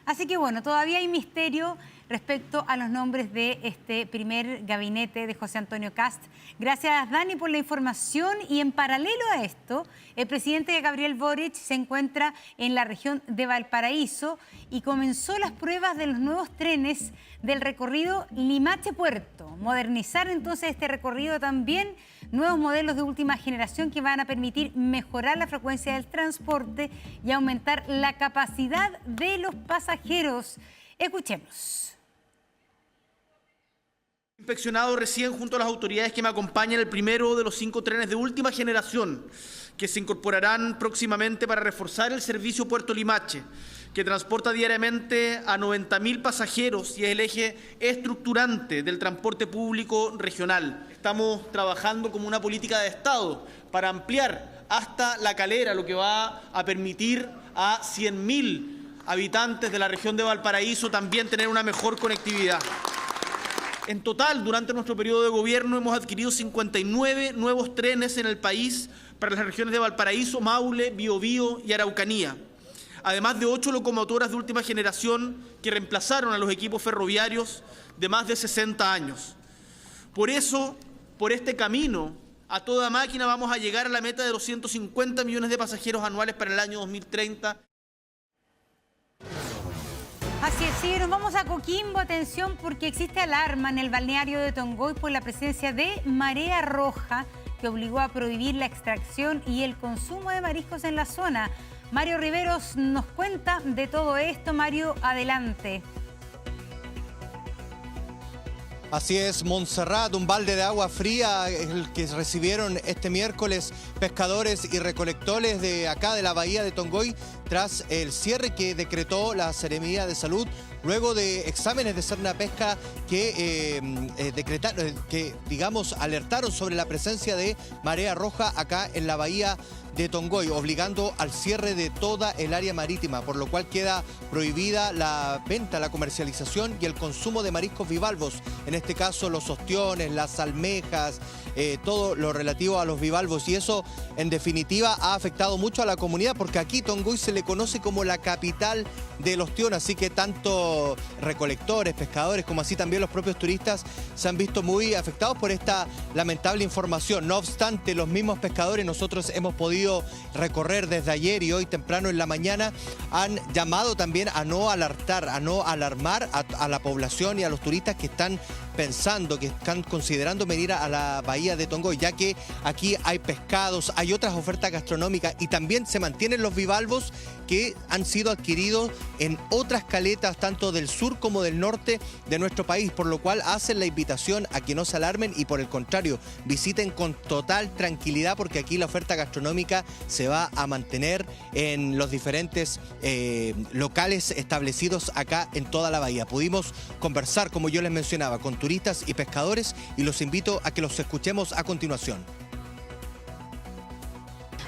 Así que bueno, todavía hay misterio respecto a los nombres de este primer gabinete de José Antonio Kast. Gracias, Dani, por la información. Y en paralelo a esto, el presidente Gabriel Boric se encuentra en la región de Valparaíso y comenzó las pruebas de los nuevos trenes del recorrido Limache-Puerto. Modernizar entonces este recorrido también, nuevos modelos de última generación que van a permitir mejorar la frecuencia del transporte y aumentar la capacidad de los pasajeros. Escuchemos. Inspeccionado recién junto a las autoridades que me acompañan el primero de los 5 trenes de última generación que se incorporarán próximamente para reforzar el servicio Puerto Limache, que transporta diariamente a 90.000 pasajeros y es el eje estructurante del transporte público regional. Estamos trabajando como una política de Estado para ampliar hasta La Calera, lo que va a permitir a 100.000 habitantes de la región de Valparaíso también tener una mejor conectividad. En total, durante nuestro periodo de gobierno hemos adquirido 59 nuevos trenes en el país para las regiones de Valparaíso, Maule, Biobío y Araucanía, además de 8 locomotoras de última generación que reemplazaron a los equipos ferroviarios de más de 60 años. Por eso, por este camino, a toda máquina vamos a llegar a la meta de los 150 millones de pasajeros anuales para el año 2030. Así es, sí, nos vamos a Coquimbo, atención, porque existe alarma en el balneario de Tongoy por la presencia de marea roja que obligó a prohibir la extracción y el consumo de mariscos en la zona. Mario Riveros nos cuenta de todo esto. Mario, adelante. Así es, Montserrat, un balde de agua fría el que recibieron este miércoles pescadores y recolectores de acá de la bahía de Tongoy tras el cierre que decretó la Seremía de Salud luego de exámenes de Sernapesca que alertaron sobre la presencia de marea roja acá en la bahía de Tongoy, obligando al cierre de toda el área marítima, por lo cual queda prohibida la venta, la comercialización y el consumo de mariscos bivalvos, en este caso los ostiones, las almejas, todo lo relativo a los bivalvos, y eso en definitiva ha afectado mucho a la comunidad porque aquí Tongoy se le conoce como la capital del ostión, así que tanto recolectores, pescadores, como así también los propios turistas se han visto muy afectados por esta lamentable información. No obstante, los mismos pescadores, nosotros hemos podido recorrer desde ayer y hoy temprano en la mañana, han llamado también a no alertar, a no alarmar a la población y a los turistas que están pensando, que están considerando venir a la bahía de Tongoy, ya que aquí hay pescados, hay otras ofertas gastronómicas y también se mantienen los bivalvos que han sido adquiridos en otras caletas, tanto del sur como del norte de nuestro país, por lo cual hacen la invitación a que no se alarmen y por el contrario, visiten con total tranquilidad porque aquí la oferta gastronómica se va a mantener en los diferentes locales establecidos acá en toda la bahía. Pudimos conversar, como yo les mencionaba, con turistas y pescadores y los invito a que los escuchemos a continuación.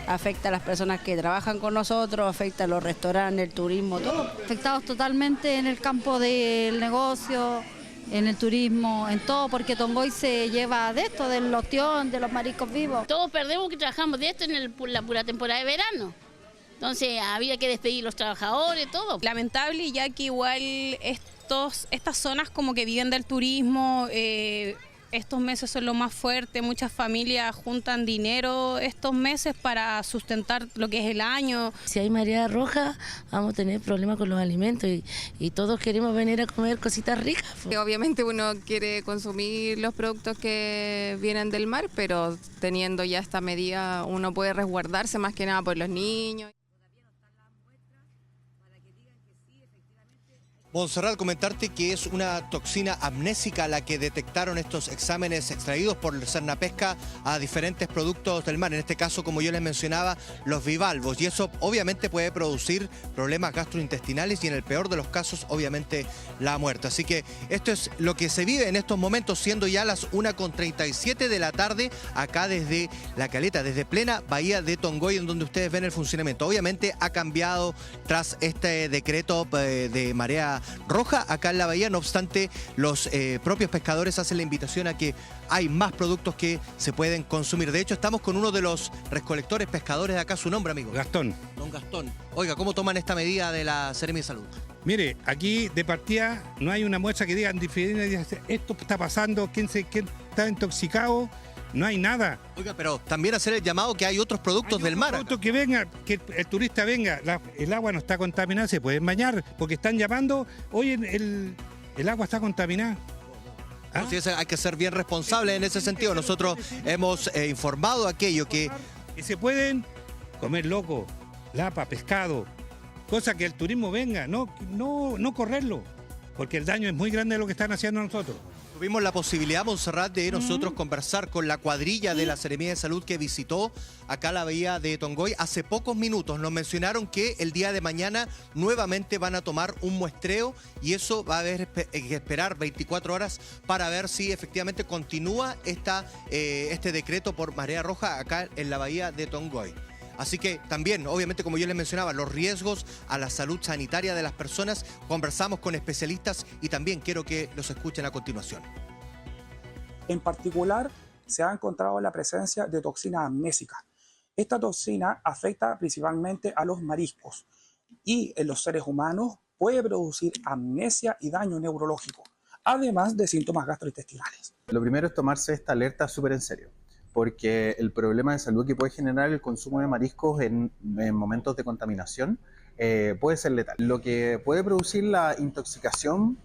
Afecta a las personas que trabajan con nosotros, afecta a los restaurantes, el turismo, todo. Afectados totalmente en el campo del negocio, en el turismo, en todo, porque Tongoy se lleva de esto, del ostión, de los mariscos vivos. Todos perdemos que trabajamos de esto en la pura temporada de verano. Entonces había que despedir los trabajadores, todo. Lamentable, ya que igual estas zonas como que viven del turismo, estos meses son lo más fuerte, muchas familias juntan dinero estos meses para sustentar lo que es el año. Si hay marea roja, vamos a tener problemas con los alimentos y todos queremos venir a comer cositas ricas. Obviamente uno quiere consumir los productos que vienen del mar, pero teniendo ya esta medida uno puede resguardarse más que nada por los niños. Montserrat, comentarte que es una toxina amnésica la que detectaron estos exámenes extraídos por Sernapesca a diferentes productos del mar, en este caso, como yo les mencionaba, los bivalvos, y eso obviamente puede producir problemas gastrointestinales y en el peor de los casos, obviamente, la muerte. Así que esto es lo que se vive en estos momentos, siendo ya las 1:37 de la tarde, acá desde la caleta, desde plena bahía de Tongoy, en donde ustedes ven el funcionamiento. Obviamente ha cambiado tras este decreto de marea roja acá en la bahía, no obstante los propios pescadores hacen la invitación a que hay más productos que se pueden consumir. De hecho, estamos con uno de los recolectores pescadores de acá. ¿Su nombre, amigo? Gastón. Don Gastón. Oiga, ¿cómo toman esta medida de la Seremi de Salud? Mire, aquí de partida no hay una muestra que digan esto está pasando, quién está intoxicado. No hay nada. Oiga, pero también hacer el llamado que hay otros productos del mar. Productos que venga, que el turista venga, el agua no está contaminada, se pueden bañar, porque están llamando, oye, el agua está contaminada. ¿Ah? Sí, hay que ser bien responsable en ese sentido. Nosotros hemos informado aquello que se pueden comer loco, lapa, pescado, cosa que el turismo venga, no correrlo, porque el daño es muy grande de lo que están haciendo nosotros. Tuvimos la posibilidad, Montserrat, de nosotros conversar con la cuadrilla de la Seremía de Salud que visitó acá la bahía de Tongoy hace pocos minutos. Nos mencionaron que el día de mañana nuevamente van a tomar un muestreo y eso va a haber que esperar 24 horas para ver si efectivamente continúa este decreto por marea roja acá en la bahía de Tongoy. Así que también, obviamente, como yo les mencionaba, los riesgos a la salud sanitaria de las personas, conversamos con especialistas y también quiero que los escuchen a continuación. En particular, se ha encontrado la presencia de toxina amnésica. Esta toxina afecta principalmente a los mariscos y en los seres humanos puede producir amnesia y daño neurológico, además de síntomas gastrointestinales. Lo primero es tomarse esta alerta súper en serio, porque el problema de salud que puede generar el consumo de mariscos en momentos de contaminación puede ser letal. Lo que puede producir la intoxicación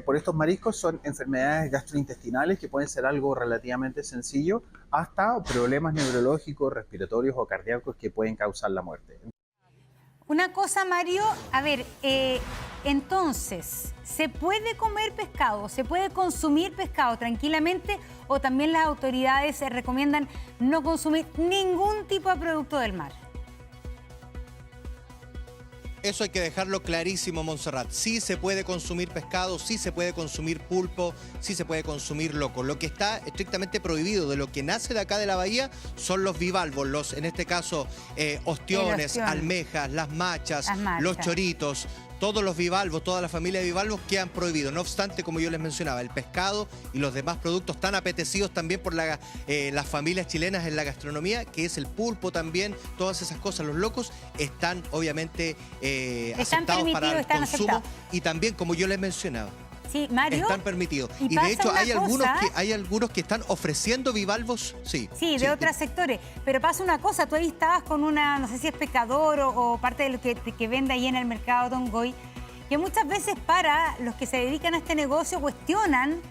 por estos mariscos son enfermedades gastrointestinales que pueden ser algo relativamente sencillo hasta problemas neurológicos, respiratorios o cardíacos que pueden causar la muerte. Una cosa, Mario, a ver, Entonces, ¿se puede comer pescado? ¿Se puede consumir pescado tranquilamente? ¿O también las autoridades recomiendan no consumir ningún tipo de producto del mar? Eso hay que dejarlo clarísimo, Montserrat. Sí se puede consumir pescado, sí se puede consumir pulpo, sí se puede consumir loco. Lo que está estrictamente prohibido de lo que nace de acá de la bahía son los bivalvos, en este caso ostiones, almejas, las machas, los choritos. Todos los bivalvos, toda la familia de bivalvos quedan prohibidos. No obstante, como yo les mencionaba, el pescado y los demás productos tan apetecidos también por las familias chilenas en la gastronomía, que es el pulpo también, todas esas cosas, los locos, están obviamente aceptados para el consumo. Y también, como yo les mencionaba, sí, Mario, están permitidos. Y de hecho hay algunos que están ofreciendo bivalvos, sí. Sí, de otros sectores. Pero pasa una cosa, tú ahí estabas con una, no sé si es pescador o parte de lo que vende ahí en el mercado Tongoy, que muchas veces para los que se dedican a este negocio cuestionan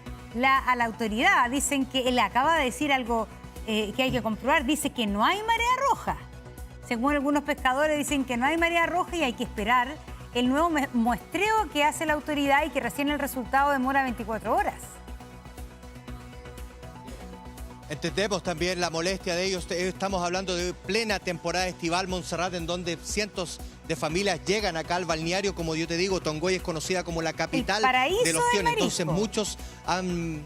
a la autoridad. Dicen que él acaba de decir algo que hay que comprobar. Dice que no hay marea roja. Según algunos pescadores dicen que no hay marea roja y hay que esperar el nuevo muestreo que hace la autoridad y que recién el resultado demora 24 horas. Entendemos también la molestia de ellos. Estamos hablando de plena temporada estival, Montserrat, en donde cientos de familias llegan acá al balneario. Como yo te digo, Tongoy es conocida como la capital de los tiones. Entonces muchos han...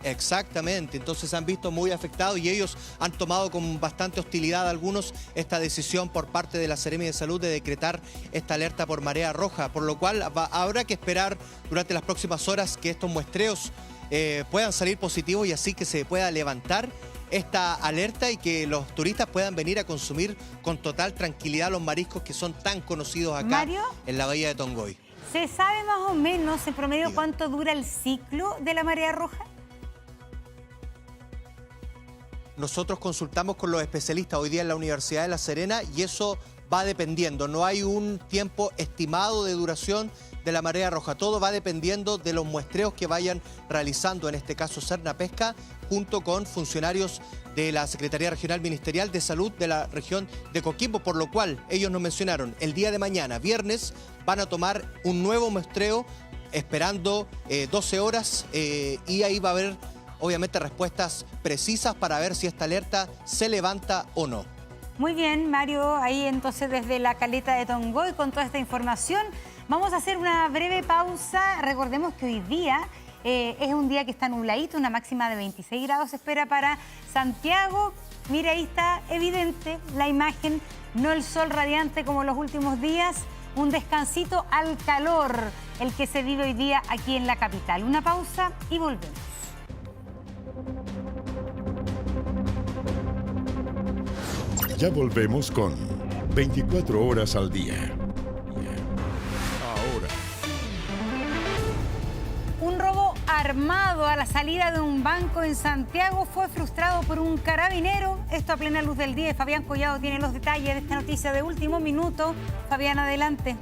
Exactamente, entonces han visto muy afectados y ellos han tomado con bastante hostilidad algunos esta decisión por parte de la Seremi de Salud de decretar esta alerta por marea roja, por lo cual habrá que esperar durante las próximas horas que estos muestreos puedan salir positivos y así que se pueda levantar esta alerta y que los turistas puedan venir a consumir con total tranquilidad los mariscos que son tan conocidos acá, Mario, en la bahía de Tongoy. ¿Se sabe más o menos en promedio cuánto dura el ciclo de la marea roja? Nosotros consultamos con los especialistas hoy día en la Universidad de La Serena y eso va dependiendo. No hay un tiempo estimado de duración de la marea roja. Todo va dependiendo de los muestreos que vayan realizando, en este caso Cernapesca, junto con funcionarios de la Secretaría Regional Ministerial de Salud de la región de Coquimbo, por lo cual ellos nos mencionaron el día de mañana, viernes, van a tomar un nuevo muestreo esperando 12 horas y ahí va a haber obviamente respuestas precisas para ver si esta alerta se levanta o no. Muy bien, Mario, ahí entonces desde la caleta de Tongoy con toda esta información. Vamos a hacer una breve pausa. Recordemos que hoy día es un día que está nubladito, una máxima de 26 grados se espera para Santiago. Mira, ahí está evidente la imagen, no el sol radiante como los últimos días, un descansito al calor, el que se vive hoy día aquí en la capital. Una pausa y volvemos. Ya volvemos con 24 horas al día. Ahora. Un robo armado a la salida de un banco en Santiago fue frustrado por un carabinero. Esto a plena luz del día. Fabián Collado tiene los detalles de esta noticia de último minuto. Fabián, adelante.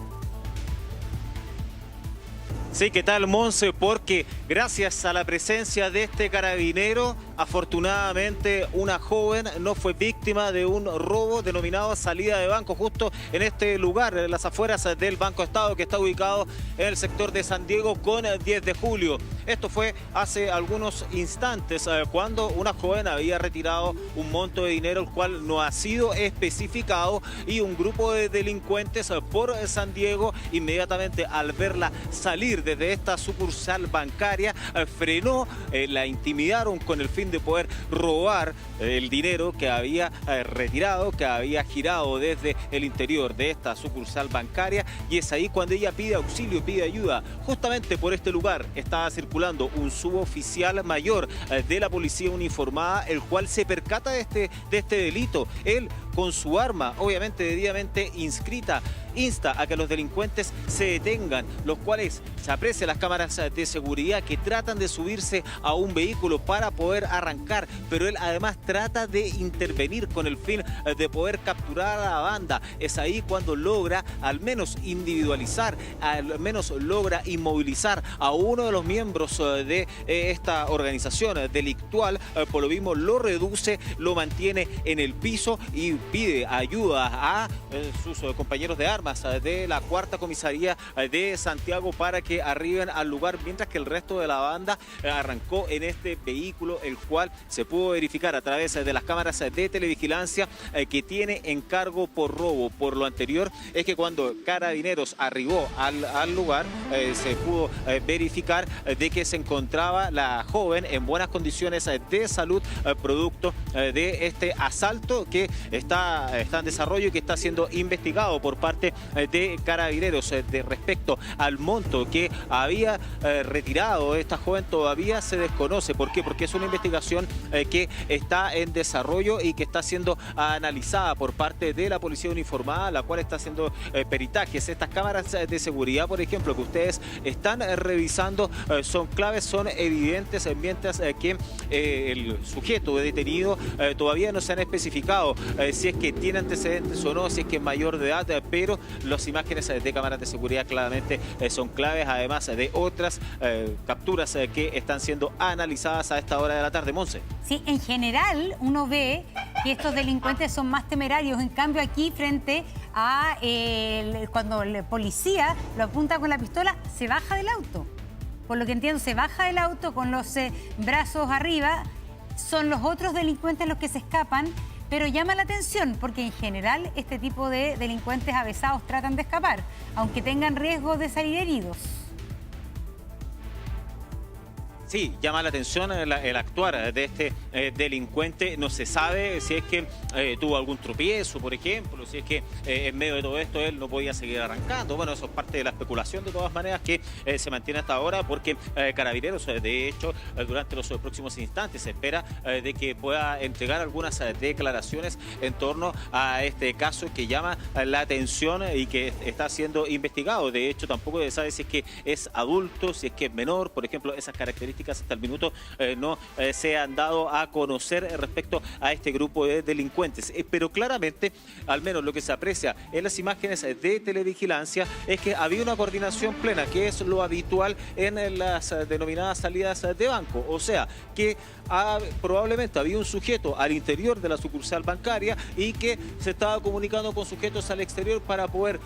Sí, ¿qué tal, Monse? Porque gracias a la presencia de este carabinero, afortunadamente una joven no fue víctima de un robo denominado salida de banco justo en este lugar, en las afueras del Banco Estado, que está ubicado en el sector de San Diego con 10 de julio. Esto fue hace algunos instantes cuando una joven había retirado un monto de dinero el cual no ha sido especificado y un grupo de delincuentes por San Diego inmediatamente al verla salir desde esta sucursal bancaria frenó, la intimidaron con el fin de poder robar el dinero que había retirado, que había girado desde el interior de esta sucursal bancaria, y es ahí cuando ella pide auxilio, pide ayuda. Justamente por este lugar estaba circulando un suboficial mayor de la policía uniformada, el cual se percata de este delito. Él, con su arma, obviamente debidamente inscrita, insta a que los delincuentes se detengan, los cuales se aprecian las cámaras de seguridad que tratan de subirse a un vehículo para poder arrancar, pero él además trata de intervenir con el fin de poder capturar a la banda. Es ahí cuando logra al menos individualizar, al menos logra inmovilizar a uno de los miembros de esta organización delictual. Por lo mismo lo reduce, lo mantiene en el piso y pide ayuda a sus compañeros de armas de la cuarta comisaría de Santiago para que arriben al lugar, mientras que el resto de la banda arrancó en este vehículo, el cual se pudo verificar a través de las cámaras de televigilancia que tiene encargo por robo. Por lo anterior es que cuando Carabineros arribó al lugar se pudo verificar de que se encontraba la joven en buenas condiciones de salud, producto de este asalto que está en desarrollo y que está siendo investigado por parte de Carabineros. De respecto al monto que había retirado esta joven todavía se desconoce. ¿Por qué? Porque es una investigación que está en desarrollo y que está siendo analizada por parte de la policía uniformada, la cual está haciendo peritajes. Estas cámaras de seguridad, por ejemplo, que ustedes están revisando, son claves, son evidentes, mientras que el sujeto detenido todavía no se han especificado si es que tiene antecedentes o no, si es que es mayor de edad, pero las imágenes de cámaras de seguridad claramente son claves, además de otras capturas que están siendo analizadas a esta hora de la tarde. Monse. Sí, en general uno ve que estos delincuentes son más temerarios. En cambio aquí, frente a cuando el policía lo apunta con la pistola, se baja del auto. Por lo que entiendo, se baja del auto con los brazos arriba. Son los otros delincuentes los que se escapan, pero llama la atención porque en general este tipo de delincuentes avesados tratan de escapar, aunque tengan riesgo de salir heridos. Sí, llama la atención el actuar de este delincuente. No se sabe si es que tuvo algún tropiezo, por ejemplo, si es que en medio de todo esto él no podía seguir arrancando. Bueno, eso es parte de la especulación de todas maneras que se mantiene hasta ahora, porque Carabineros, de hecho, durante los próximos instantes se espera de que pueda entregar algunas declaraciones en torno a este caso que llama la atención y que está siendo investigado. De hecho, tampoco se sabe si es que es adulto, si es que es menor. Por ejemplo, esas características hasta el minuto no se han dado a conocer respecto a este grupo de delincuentes. Pero claramente, al menos lo que se aprecia en las imágenes de televigilancia, es que había una coordinación plena, que es lo habitual en las denominadas salidas de banco. O sea, que probablemente había un sujeto al interior de la sucursal bancaria y que se estaba comunicando con sujetos al exterior para poder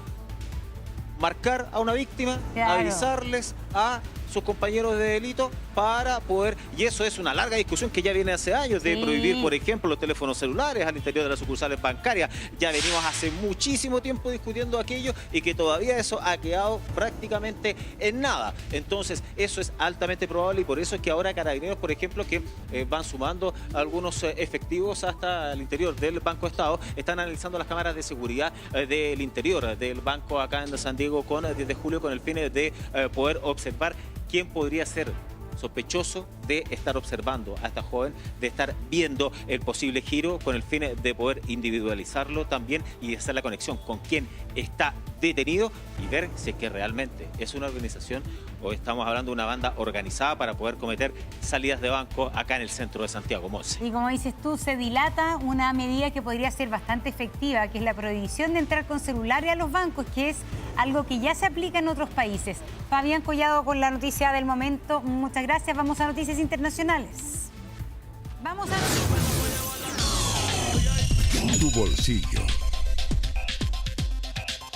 marcar a una víctima, claro, avisarles a sus compañeros de delito para poder, y eso es una larga discusión que ya viene hace años, de prohibir, por ejemplo, los teléfonos celulares al interior de las sucursales bancarias. Ya venimos hace muchísimo tiempo discutiendo aquello y que todavía eso ha quedado prácticamente en nada. Entonces, eso es altamente probable y por eso es que ahora Carabineros, por ejemplo, que van sumando algunos efectivos hasta el interior del Banco Estado, están analizando las cámaras de seguridad del interior del banco acá en San Diego con 10 de julio con el fin de poder observar quién podría ser sospechoso de estar observando a esta joven, de estar viendo el posible giro con el fin de poder individualizarlo también y hacer la conexión con quién está detenido y ver si es que realmente es una organización o estamos hablando de una banda organizada para poder cometer salidas de banco acá en el centro de Santiago. Monse. Y como dices tú, se dilata una medida que podría ser bastante efectiva, que es la prohibición de entrar con celulares a los bancos, que es algo que ya se aplica en otros países. Fabián Collado con la noticia del momento. Muchas gracias. Vamos a noticias internacionales. Vamos a... Tu bolsillo.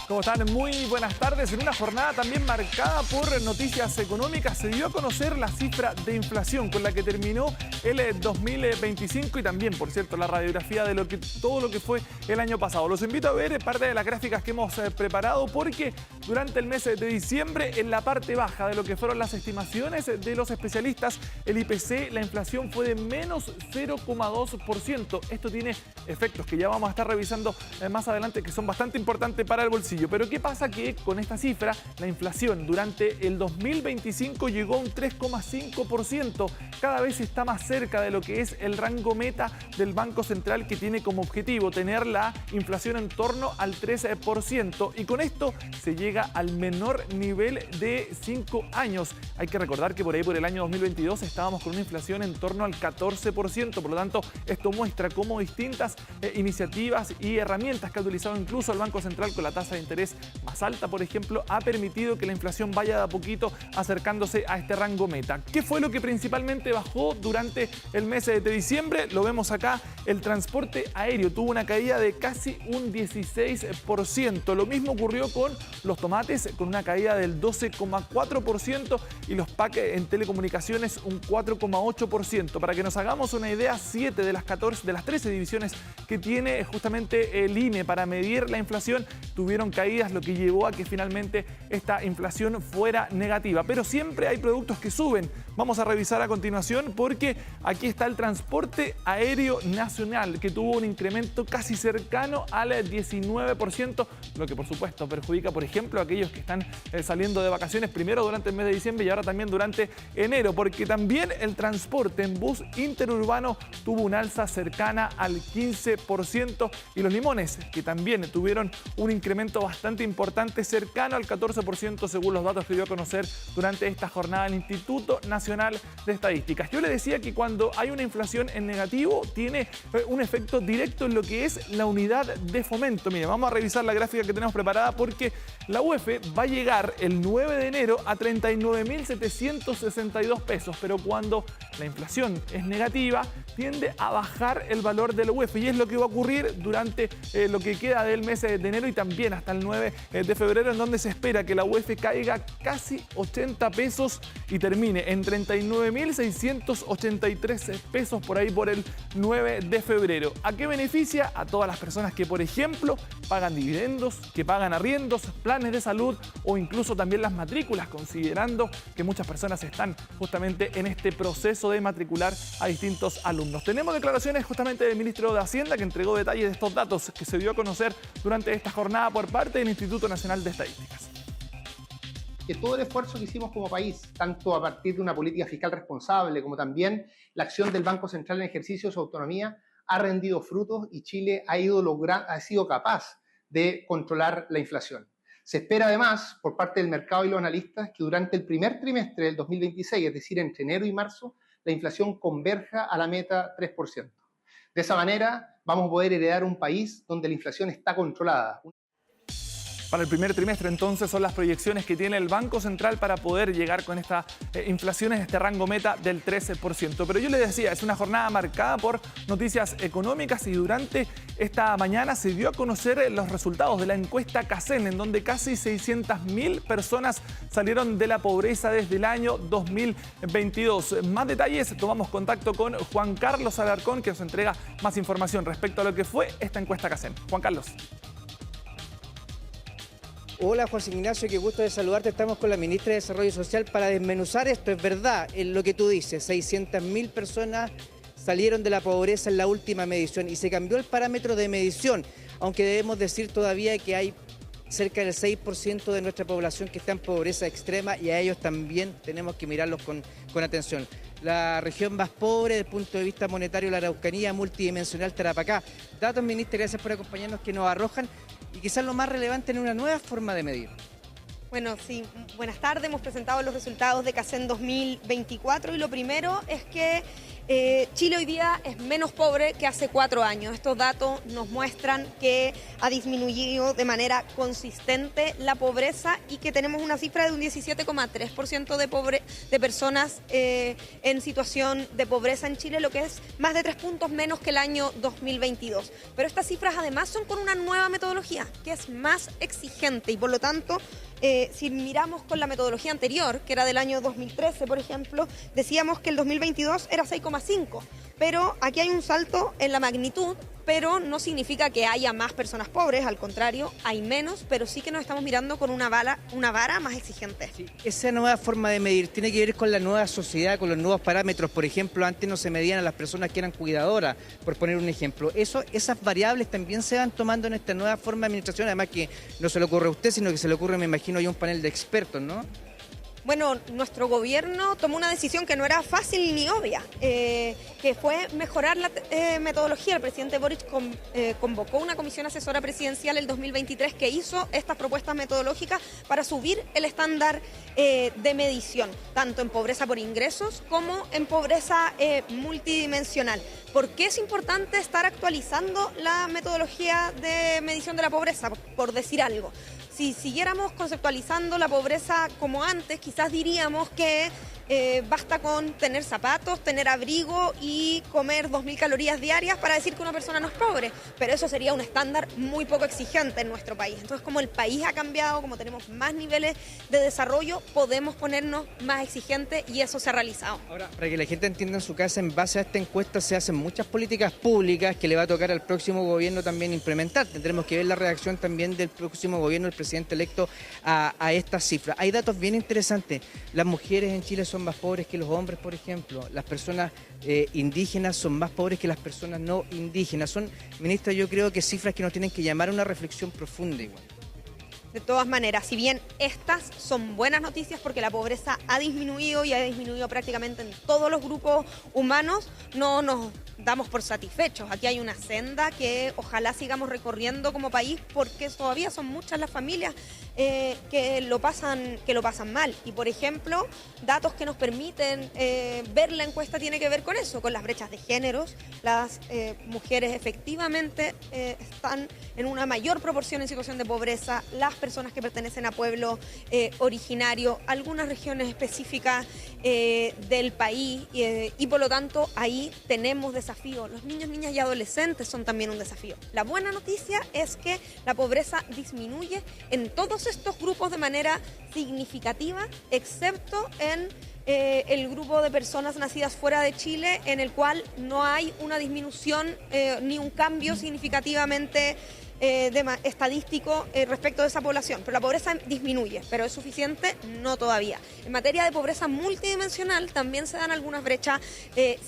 ¿Cómo están? Muy buenas tardes. En una jornada también marcada por noticias económicas, se dio a conocer la cifra de inflación con la que terminó el 2025 y también, por cierto, la radiografía de todo lo que fue el año pasado. Los invito a ver parte de las gráficas que hemos preparado porque durante el mes de diciembre, en la parte baja de lo que fueron las estimaciones de los especialistas, el IPC, la inflación fue de menos 0,2%. Esto tiene efectos que ya vamos a estar revisando más adelante que son bastante importantes para el bolsillo. Pero ¿qué pasa? Que con esta cifra, la inflación durante el 2025 llegó a un 3,5%. Cada vez está más cerca de lo que es el rango meta del Banco Central, que tiene como objetivo tener la inflación en torno al 13%. Y con esto se llega al menor nivel de 5 años. Hay que recordar que por ahí, por el año 2022, estábamos con una inflación en torno al 14%. Por lo tanto, esto muestra cómo distintas iniciativas y herramientas que ha utilizado incluso el Banco Central con la tasa de interés interés más alta, por ejemplo, ha permitido que la inflación vaya de a poquito acercándose a este rango meta. ¿Qué fue lo que principalmente bajó durante el mes de diciembre? Lo vemos acá, el transporte aéreo tuvo una caída de casi un 16%. Lo mismo ocurrió con los tomates, con una caída del 12,4%, y los packs en telecomunicaciones un 4,8%. Para que nos hagamos una idea, 7 de las 13 divisiones que tiene justamente el INE para medir la inflación tuvieron caídas, lo que llevó a que finalmente esta inflación fuera negativa. Pero siempre hay productos que suben. Vamos a revisar a continuación porque aquí está el transporte aéreo nacional, que tuvo un incremento casi cercano al 19%, lo que por supuesto perjudica, por ejemplo, a aquellos que están saliendo de vacaciones primero durante el mes de diciembre y ahora también durante enero, porque también el transporte en bus interurbano tuvo un alza cercana al 15%, y los limones, que también tuvieron un incremento bastante importante, cercano al 14%, según los datos que dio a conocer durante esta jornada el Instituto Nacional de Estadísticas. Yo le decía que cuando hay una inflación en negativo tiene un efecto directo en lo que es la unidad de fomento. Mire, vamos a revisar la gráfica que tenemos preparada porque la UF va a llegar el 9 de enero a 39.762 pesos, pero cuando la inflación es negativa tiende a bajar el valor del UF, y es lo que va a ocurrir durante lo que queda del mes de enero y también hasta el 9 de febrero, en donde se espera que la UF caiga casi 80 pesos y termine en 39.683 pesos por ahí por el 9 de febrero. ¿A qué beneficia? A todas las personas que, por ejemplo, pagan dividendos, que pagan arriendos, planes de salud o incluso también las matrículas, considerando que muchas personas están justamente en este proceso de matricular a distintos alumnos. Tenemos declaraciones justamente del ministro de Hacienda, que entregó detalles de estos datos que se dio a conocer durante esta jornada por parte del Instituto Nacional de Estadísticas. Que todo el esfuerzo que hicimos como país, tanto a partir de una política fiscal responsable como también la acción del Banco Central en ejercicio de su autonomía, ha rendido frutos y Chile ha sido capaz de controlar la inflación. Se espera además, por parte del mercado y los analistas, que durante el primer trimestre del 2026, es decir, entre enero y marzo, la inflación converja a la meta 3%. De esa manera vamos a poder heredar un país donde la inflación está controlada. Para el primer trimestre, entonces, son las proyecciones que tiene el Banco Central para poder llegar con esta inflación en este rango meta del 13%. Pero yo les decía, es una jornada marcada por noticias económicas, y durante esta mañana se dio a conocer los resultados de la encuesta CACEN, en donde casi 600.000 personas salieron de la pobreza desde el año 2022. Más detalles, tomamos contacto con Juan Carlos Alarcón, que nos entrega más información respecto a lo que fue esta encuesta CACEN. Juan Carlos. Hola José Ignacio, qué gusto de saludarte. Estamos con la ministra de Desarrollo Social para desmenuzar esto. Es verdad lo que tú dices, 600.000 personas salieron de la pobreza en la última medición y se cambió el parámetro de medición, aunque debemos decir todavía que hay cerca del 6% de nuestra población que está en pobreza extrema, y a ellos también tenemos que mirarlos con atención. La región más pobre desde el punto de vista monetario, la Araucanía, multidimensional Tarapacá. Datos, ministra, gracias por acompañarnos, que nos arrojan, y quizás lo más relevante, en una nueva forma de medir. Bueno, sí, buenas tardes. Hemos presentado los resultados de CACEN 2024 y lo primero es que Chile hoy día es menos pobre que hace 4 años. Estos datos nos muestran que ha disminuido de manera consistente la pobreza y que tenemos una cifra de un 17,3% de personas en situación de pobreza en Chile, lo que es más de 3 puntos menos que el año 2022. Pero estas cifras además son con una nueva metodología que es más exigente y por lo tanto, si miramos con la metodología anterior, que era del año 2013, por ejemplo, decíamos que el 2022 era 6,5, pero aquí hay un salto en la magnitud, pero no significa que haya más personas pobres, al contrario, hay menos, pero sí que nos estamos mirando con una vara más exigente. Sí, esa nueva forma de medir tiene que ver con la nueva sociedad, con los nuevos parámetros. Por ejemplo, antes no se medían a las personas que eran cuidadoras, por poner un ejemplo. Esas variables también se van tomando en esta nueva forma de administración, además que no se le ocurre a usted, sino que se le ocurre, me imagino, hay un panel de expertos, ¿no? Bueno, nuestro gobierno tomó una decisión que no era fácil ni obvia, que fue mejorar la metodología. El presidente Boric convocó una comisión asesora presidencial el 2023 que hizo estas propuestas metodológicas para subir el estándar de medición, tanto en pobreza por ingresos como en pobreza multidimensional. ¿Por qué es importante estar actualizando la metodología de medición de la pobreza? Por decir algo. Si siguiéramos conceptualizando la pobreza como antes, quizás diríamos que basta con tener zapatos, tener abrigo y comer 2.000 calorías diarias para decir que una persona no es pobre, pero eso sería un estándar muy poco exigente en nuestro país. Entonces, como el país ha cambiado, como tenemos más niveles de desarrollo, podemos ponernos más exigentes y eso se ha realizado. Ahora, para que la gente entienda en su casa, en base a esta encuesta se hacen muchas políticas públicas que le va a tocar al próximo gobierno también implementar. Tendremos que ver la reacción también del próximo gobierno, del presidente electo, a estas cifras. Hay datos bien interesantes. Las mujeres en Chile son más pobres que los hombres, por ejemplo. Las personas indígenas son más pobres que las personas no indígenas. Son, ministra, yo creo que cifras que nos tienen que llamar a una reflexión profunda igual. De todas maneras, si bien estas son buenas noticias porque la pobreza ha disminuido y ha disminuido prácticamente en todos los grupos humanos, no nos damos por satisfechos. Aquí hay una senda que ojalá sigamos recorriendo como país porque todavía son muchas las familias que lo pasan mal. Y por ejemplo, datos que nos permiten ver la encuesta tiene que ver con eso, con las brechas de géneros. Las mujeres efectivamente están en una mayor proporción en situación de pobreza, las personas que pertenecen a pueblos originarios, algunas regiones específicas del país y por lo tanto ahí tenemos desafíos. Los niños, niñas y adolescentes son también un desafío. La buena noticia es que la pobreza disminuye en todos estos grupos de manera significativa, excepto en el grupo de personas nacidas fuera de Chile, en el cual no hay una disminución ni un cambio significativamente estadístico respecto de esa población, pero la pobreza disminuye, pero ¿es suficiente? No todavía. En materia de pobreza multidimensional también se dan algunas brechas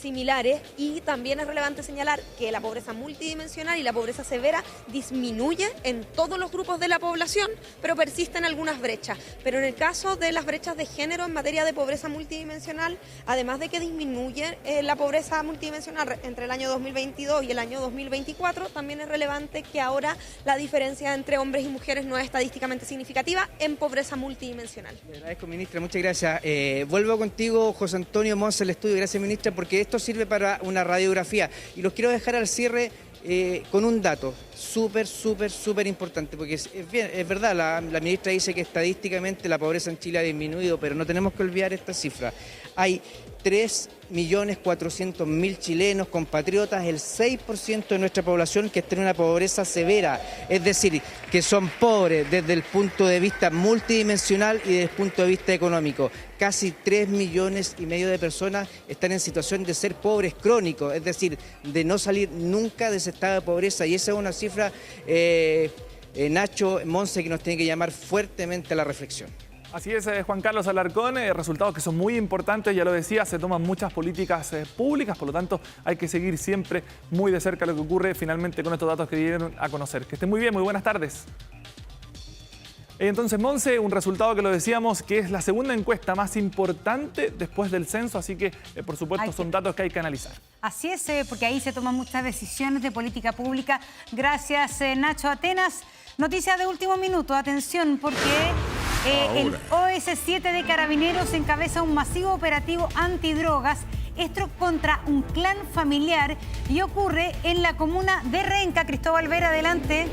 similares y también es relevante señalar que la pobreza multidimensional y la pobreza severa disminuye en todos los grupos de la población, pero persisten algunas brechas. Pero en el caso de las brechas de género en materia de pobreza multidimensional, además de que disminuye la pobreza multidimensional entre el año 2022 y el año 2024, también es relevante que ahora la diferencia entre hombres y mujeres no es estadísticamente significativa en pobreza multidimensional. Le agradezco, ministra, muchas gracias. Vuelvo contigo, José Antonio Monse, al estudio. Gracias, ministra, porque esto sirve para una radiografía. Y los quiero dejar al cierre con un dato súper importante, porque es verdad, la ministra dice que estadísticamente la pobreza en Chile ha disminuido, pero no tenemos que olvidar esta cifra. Hay 3.400.000 chilenos, compatriotas, el 6% de nuestra población que está en una pobreza severa, es decir, que son pobres desde el punto de vista multidimensional y desde el punto de vista económico. Casi 3,5 millones de personas están en situación de ser pobres crónicos, es decir, de no salir nunca de ese estado de pobreza, y esa es una cifra, Nacho, Monse, que nos tiene que llamar fuertemente a la reflexión. Así es, Juan Carlos Alarcón, resultados que son muy importantes, ya lo decía, se toman muchas políticas públicas, por lo tanto hay que seguir siempre muy de cerca lo que ocurre finalmente con estos datos que dieron a conocer. Que estén muy bien, muy buenas tardes. Entonces, Monse, un resultado que lo decíamos, que es la segunda encuesta más importante después del censo, así que por supuesto son datos que hay que analizar. Así es, porque ahí se toman muchas decisiones de política pública. Gracias, Nacho. Atenas, noticia de último minuto, atención, porque el OS7 de Carabineros encabeza un masivo operativo antidrogas, esto contra un clan familiar, y ocurre en la comuna de Renca. Cristóbal Vera, adelante.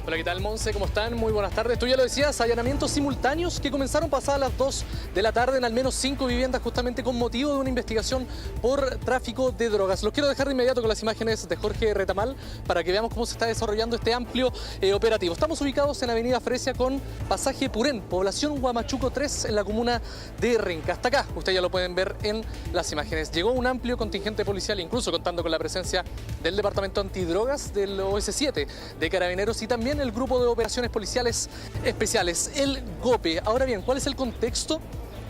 Hola, ¿qué tal, Monse? ¿Cómo están? Muy buenas tardes. Tú ya lo decías, allanamientos simultáneos que comenzaron pasadas las 2 de la tarde en al menos 5 viviendas, justamente con motivo de una investigación por tráfico de drogas. Los quiero dejar de inmediato con las imágenes de Jorge Retamal para que veamos cómo se está desarrollando este amplio operativo. Estamos ubicados en Avenida Fresia con pasaje Purén, población Huamachuco 3, en la comuna de Renca. Hasta acá, ustedes ya lo pueden ver en las imágenes. Llegó un amplio contingente policial, incluso contando con la presencia del Departamento Antidrogas, del OS7 de Carabineros y también el Grupo de Operaciones Policiales Especiales, el GOPE. Ahora bien, ¿cuál es el contexto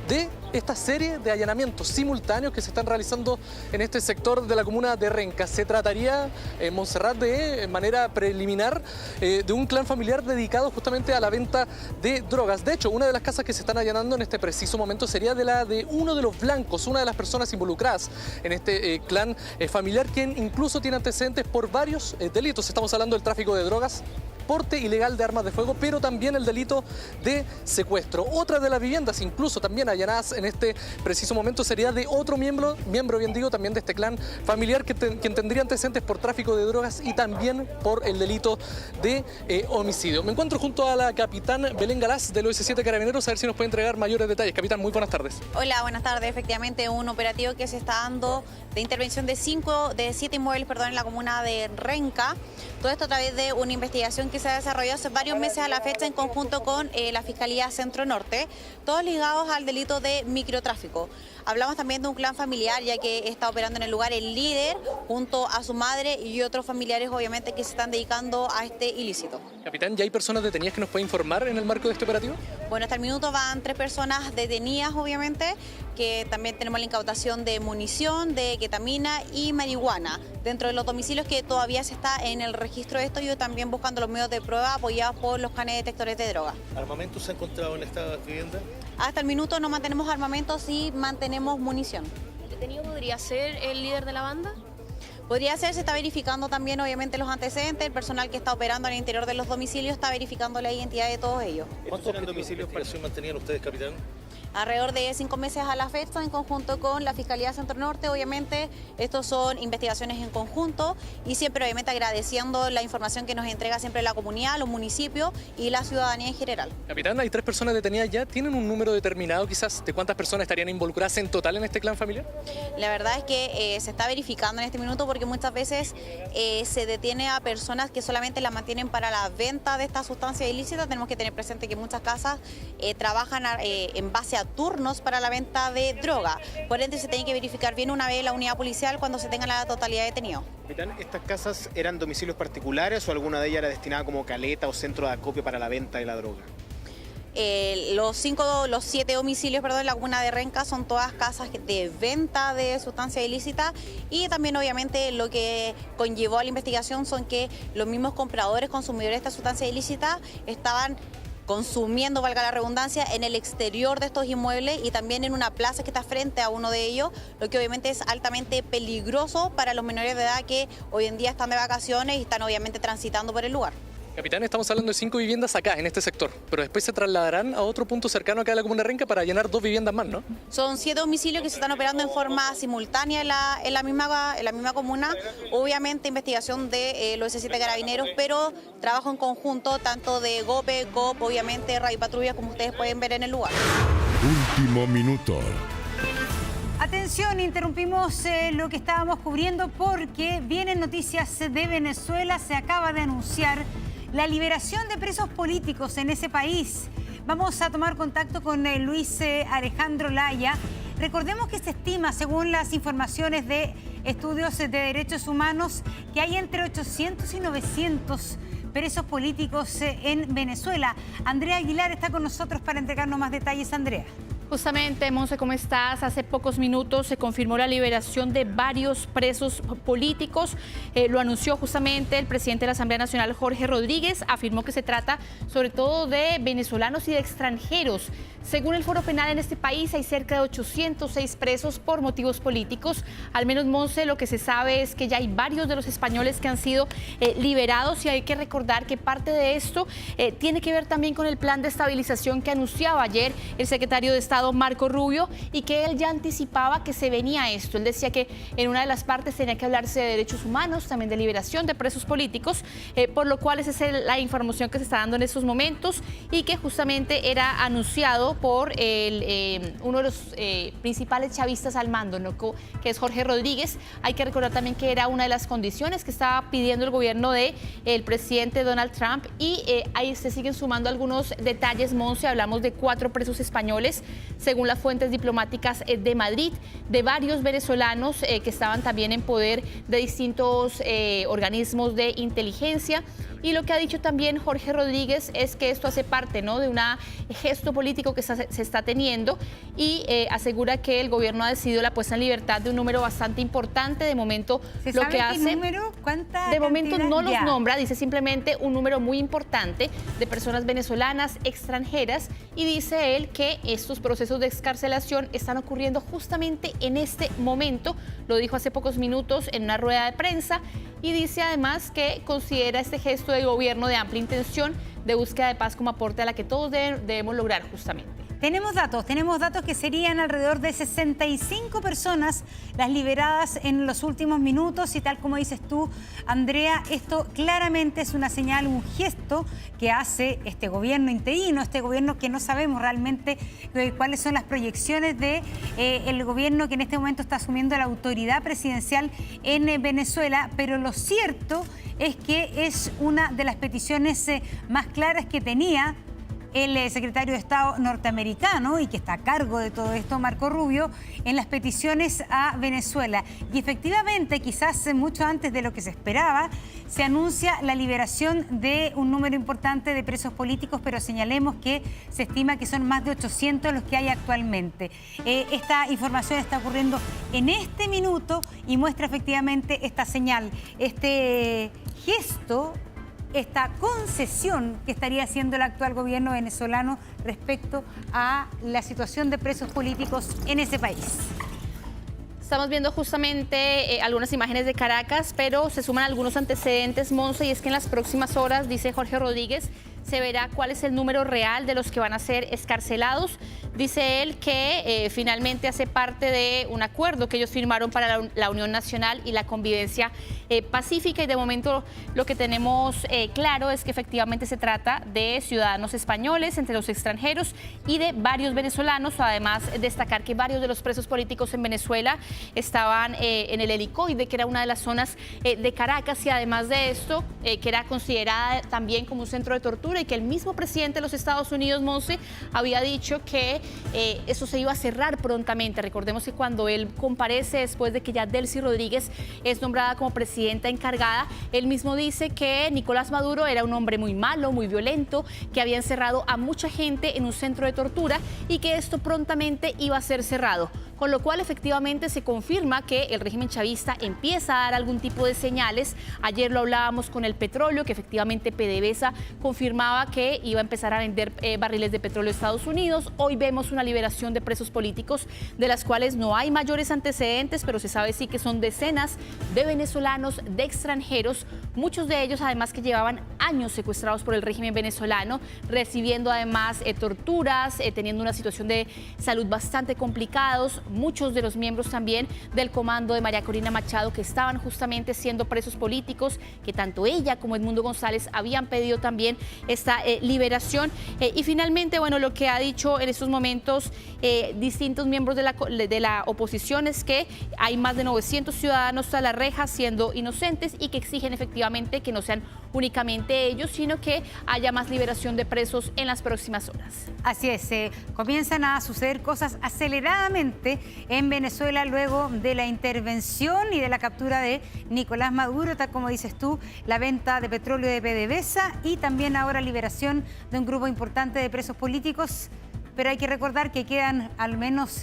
de esta serie de allanamientos simultáneos que se están realizando en este sector de la comuna de Renca? Se trataría, en Montserrat, de manera preliminar, de un clan familiar dedicado justamente a la venta de drogas. De hecho, una de las casas que se están allanando en este preciso momento sería de la de uno de los blancos, una de las personas involucradas en este clan familiar, quien incluso tiene antecedentes por varios delitos. Estamos hablando del tráfico de drogas, porte ilegal de armas de fuego, pero también el delito de secuestro. Otra de las viviendas, incluso también allanadas en este preciso momento, sería de otro miembro bien digo, también de este clan familiar, quien tendría antecedentes por tráfico de drogas y también por el delito de homicidio. Me encuentro junto a la capitán Belén Galás del OS7 Carabineros, a ver si nos puede entregar mayores detalles. Capitán, muy buenas tardes. Hola, buenas tardes. Efectivamente, un operativo que se está dando de intervención de 7 inmuebles en la comuna de Renca. Todo esto a través de una investigación que se ha desarrollado hace varios meses a la fecha en conjunto con la Fiscalía Centro Norte, todos ligados al delito de microtráfico. Hablamos también de un clan familiar, ya que está operando en el lugar el líder junto a su madre y otros familiares, obviamente, que se están dedicando a este ilícito. Capitán, ¿ya hay personas detenidas que nos puede informar en el marco de este operativo? Bueno, hasta el minuto van 3 personas detenidas, obviamente, que también tenemos la incautación de munición, de ketamina y marihuana dentro de los domicilios que todavía se está en el registro de esto y también buscando los medios de prueba apoyados por los canes detectores de droga. ¿Armamentos se ha encontrado en esta vivienda? Hasta el minuto no mantenemos armamentos y mantenemos munición. ¿El detenido podría ser el líder de la banda? Podría ser, se está verificando también obviamente los antecedentes, el personal que está operando en el interior de los domicilios está verificando la identidad de todos ellos. ¿Cuántos domicilios parece mantenían ustedes, capitán? Alrededor de 5 meses a la fecha, en conjunto con la Fiscalía Centro Norte. Obviamente, estos son investigaciones en conjunto y siempre obviamente agradeciendo la información que nos entrega siempre la comunidad, los municipios y la ciudadanía en general. Capitán, hay 3 personas detenidas ya. ¿Tienen un número determinado quizás de cuántas personas estarían involucradas en total en este clan familiar? La verdad es que se está verificando en este minuto porque muchas veces se detiene a personas que solamente las mantienen para la venta de esta sustancia ilícita. Tenemos que tener presente que muchas casas trabajan en base a turnos para la venta de droga. Por ende, se tiene que verificar bien una vez la unidad policial cuando se tenga la totalidad de detenidos. Capitán, ¿estas casas eran domicilios particulares o alguna de ellas era destinada como caleta o centro de acopio para la venta de la droga? Los 7 domicilios en la comuna de Renca son todas casas de venta de sustancia ilícita y también obviamente lo que conllevó a la investigación son que los mismos compradores, consumidores de esta sustancia ilícita estaban consumiendo, valga la redundancia, en el exterior de estos inmuebles y también en una plaza que está frente a uno de ellos, lo que obviamente es altamente peligroso para los menores de edad que hoy en día están de vacaciones y están obviamente transitando por el lugar. Capitán, estamos hablando de 5 viviendas acá, en este sector, pero después se trasladarán a otro punto cercano acá a la comuna de Renca para llenar 2 viviendas más, ¿no? Son 7 domicilios que se están operando en forma simultánea en la misma comuna. Obviamente investigación de los OS7 Carabineros, pero trabajo en conjunto tanto de GOPE, COP, obviamente Radio Patrulla, como ustedes pueden ver en el lugar. Último minuto. Atención, interrumpimos lo que estábamos cubriendo porque vienen noticias de Venezuela. Se acaba de anunciar la liberación de presos políticos en ese país. Vamos a tomar contacto con Luis Alejandro Laya. Recordemos que se estima, según las informaciones de estudios de derechos humanos, que hay entre 800 y 900 presos políticos en Venezuela. Andrea Aguilar está con nosotros para entregarnos más detalles. Andrea. Justamente, Monse, ¿cómo estás? Hace pocos minutos se confirmó la liberación de varios presos políticos. Lo anunció justamente el presidente de la Asamblea Nacional, Jorge Rodríguez. Afirmó que se trata sobre todo de venezolanos y de extranjeros. Según el Foro Penal en este país hay cerca de 806 presos por motivos políticos. Al menos, Monse, lo que se sabe es que ya hay varios de los españoles que han sido liberados y hay que recordar que parte de esto tiene que ver también con el plan de estabilización que anunciaba ayer el secretario de Estado Marco Rubio y que él ya anticipaba que se venía esto. Él decía que en una de las partes tenía que hablarse de derechos humanos, también de liberación de presos políticos, por lo cual esa es la información que se está dando en estos momentos y que justamente era anunciado por uno de los principales chavistas al mando, ¿no? Que es Jorge Rodríguez. Hay que recordar también que era una de las condiciones que estaba pidiendo el gobierno del presidente Donald Trump y ahí se siguen sumando algunos detalles, Monse. Hablamos de 4 presos españoles, según las fuentes diplomáticas de Madrid, de varios venezolanos que estaban también en poder de distintos organismos de inteligencia. Y lo que ha dicho también Jorge Rodríguez es que esto hace parte, ¿no?, de un gesto político que se está teniendo y asegura que el gobierno ha decidido la puesta en libertad de un número bastante importante. De momento, ¿Se lo sabe que qué hace, número? ¿Cuánta de momento cantidad? no los Ya. nombra, dice simplemente un número muy importante de personas venezolanas, extranjeras, y dice él que estos procesos de excarcelación están ocurriendo justamente en este momento. Lo dijo hace pocos minutos en una rueda de prensa y dice además que considera este gesto del gobierno de amplia intención de búsqueda de paz como aporte a la que todos debemos lograr justamente. Tenemos datos que serían alrededor de 65 personas las liberadas en los últimos minutos y tal como dices tú, Andrea, esto claramente es una señal, un gesto que hace este gobierno interino, este gobierno que no sabemos realmente cuáles son las proyecciones de el gobierno que en este momento está asumiendo la autoridad presidencial en Venezuela, pero lo cierto es que es una de las peticiones más claras que tenía el secretario de Estado norteamericano y que está a cargo de todo esto, Marco Rubio, en las peticiones a Venezuela. Y efectivamente, quizás mucho antes de lo que se esperaba, se anuncia la liberación de un número importante de presos políticos, pero señalemos que se estima que son más de 800 los que hay actualmente. Esta información está ocurriendo en este minuto y muestra efectivamente esta señal, este gesto, esta concesión que estaría haciendo el actual gobierno venezolano respecto a la situación de presos políticos en ese país. Estamos viendo justamente algunas imágenes de Caracas, pero se suman algunos antecedentes, Monse, y es que en las próximas horas, dice Jorge Rodríguez, se verá cuál es el número real de los que van a ser excarcelados. Dice él que finalmente hace parte de un acuerdo que ellos firmaron para la Unión Nacional y la convivencia pacífica, y de momento lo que tenemos claro es que efectivamente se trata de ciudadanos españoles entre los extranjeros y de varios venezolanos. Además, destacar que varios de los presos políticos en Venezuela estaban en el Helicoide, que era una de las zonas de Caracas, y además de esto, que era considerada también como un centro de tortura, y que el mismo presidente de los Estados Unidos, Monse, había dicho que eso se iba a cerrar prontamente. Recordemos que cuando él comparece después de que ya Delcy Rodríguez es nombrada como presidenta encargada, él mismo dice que Nicolás Maduro era un hombre muy malo, muy violento, que había encerrado a mucha gente en un centro de tortura y que esto prontamente iba a ser cerrado. Con lo cual, efectivamente, se confirma que el régimen chavista empieza a dar algún tipo de señales. Ayer lo hablábamos con el petróleo, que efectivamente PDVSA confirmaba que iba a empezar a vender barriles de petróleo a Estados Unidos. Hoy vemos una liberación de presos políticos, de las cuales no hay mayores antecedentes, pero se sabe sí que son decenas de venezolanos, de extranjeros, muchos de ellos además que llevaban años secuestrados por el régimen venezolano, recibiendo además torturas, teniendo una situación de salud bastante complicados. Muchos de los miembros también del comando de María Corina Machado, que estaban justamente siendo presos políticos, que tanto ella como Edmundo González habían pedido también esta liberación. Y finalmente, bueno, lo que ha dicho en estos momentos distintos miembros de la oposición es que hay más de 900 ciudadanos a la reja siendo inocentes y que exigen efectivamente que no sean únicamente ellos, sino que haya más liberación de presos en las próximas horas. Así es, comienzan a suceder cosas aceleradamente en Venezuela luego de la intervención y de la captura de Nicolás Maduro, tal como dices tú, la venta de petróleo de PDVSA y también ahora liberación de un grupo importante de presos políticos. Pero hay que recordar que quedan al menos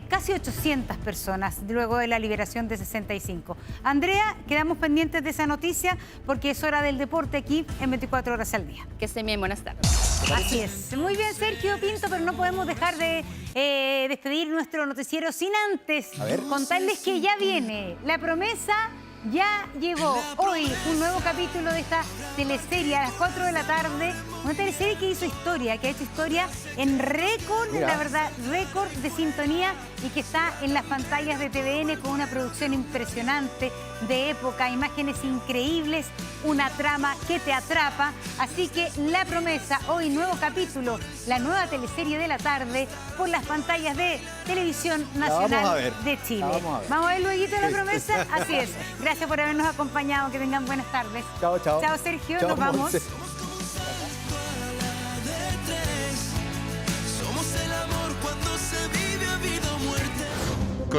casi 800 personas luego de la liberación de 65. Andrea, quedamos pendientes de esa noticia porque es hora del deporte aquí en 24 horas al día. Que estén bien, buenas tardes. Así es. Muy bien, Sergio Pinto, pero no podemos dejar de despedir nuestro noticiero sin antes contarles que ya viene La Promesa. Ya llegó hoy un nuevo capítulo de esta teleserie a las 4 de la tarde. Una teleserie que hizo historia, que ha hecho historia en récord, la verdad, récord de sintonía y que está en las pantallas de TVN con una producción impresionante, de época, imágenes increíbles, una trama que te atrapa. Así que La Promesa, hoy nuevo capítulo, la nueva teleserie de la tarde por las pantallas de Televisión Nacional de Chile. Vamos a ver luego La Promesa. Así es. Gracias por habernos acompañado. Que tengan buenas tardes. Chao, chao. Chao, Sergio. Chao, nos vamos. Monse.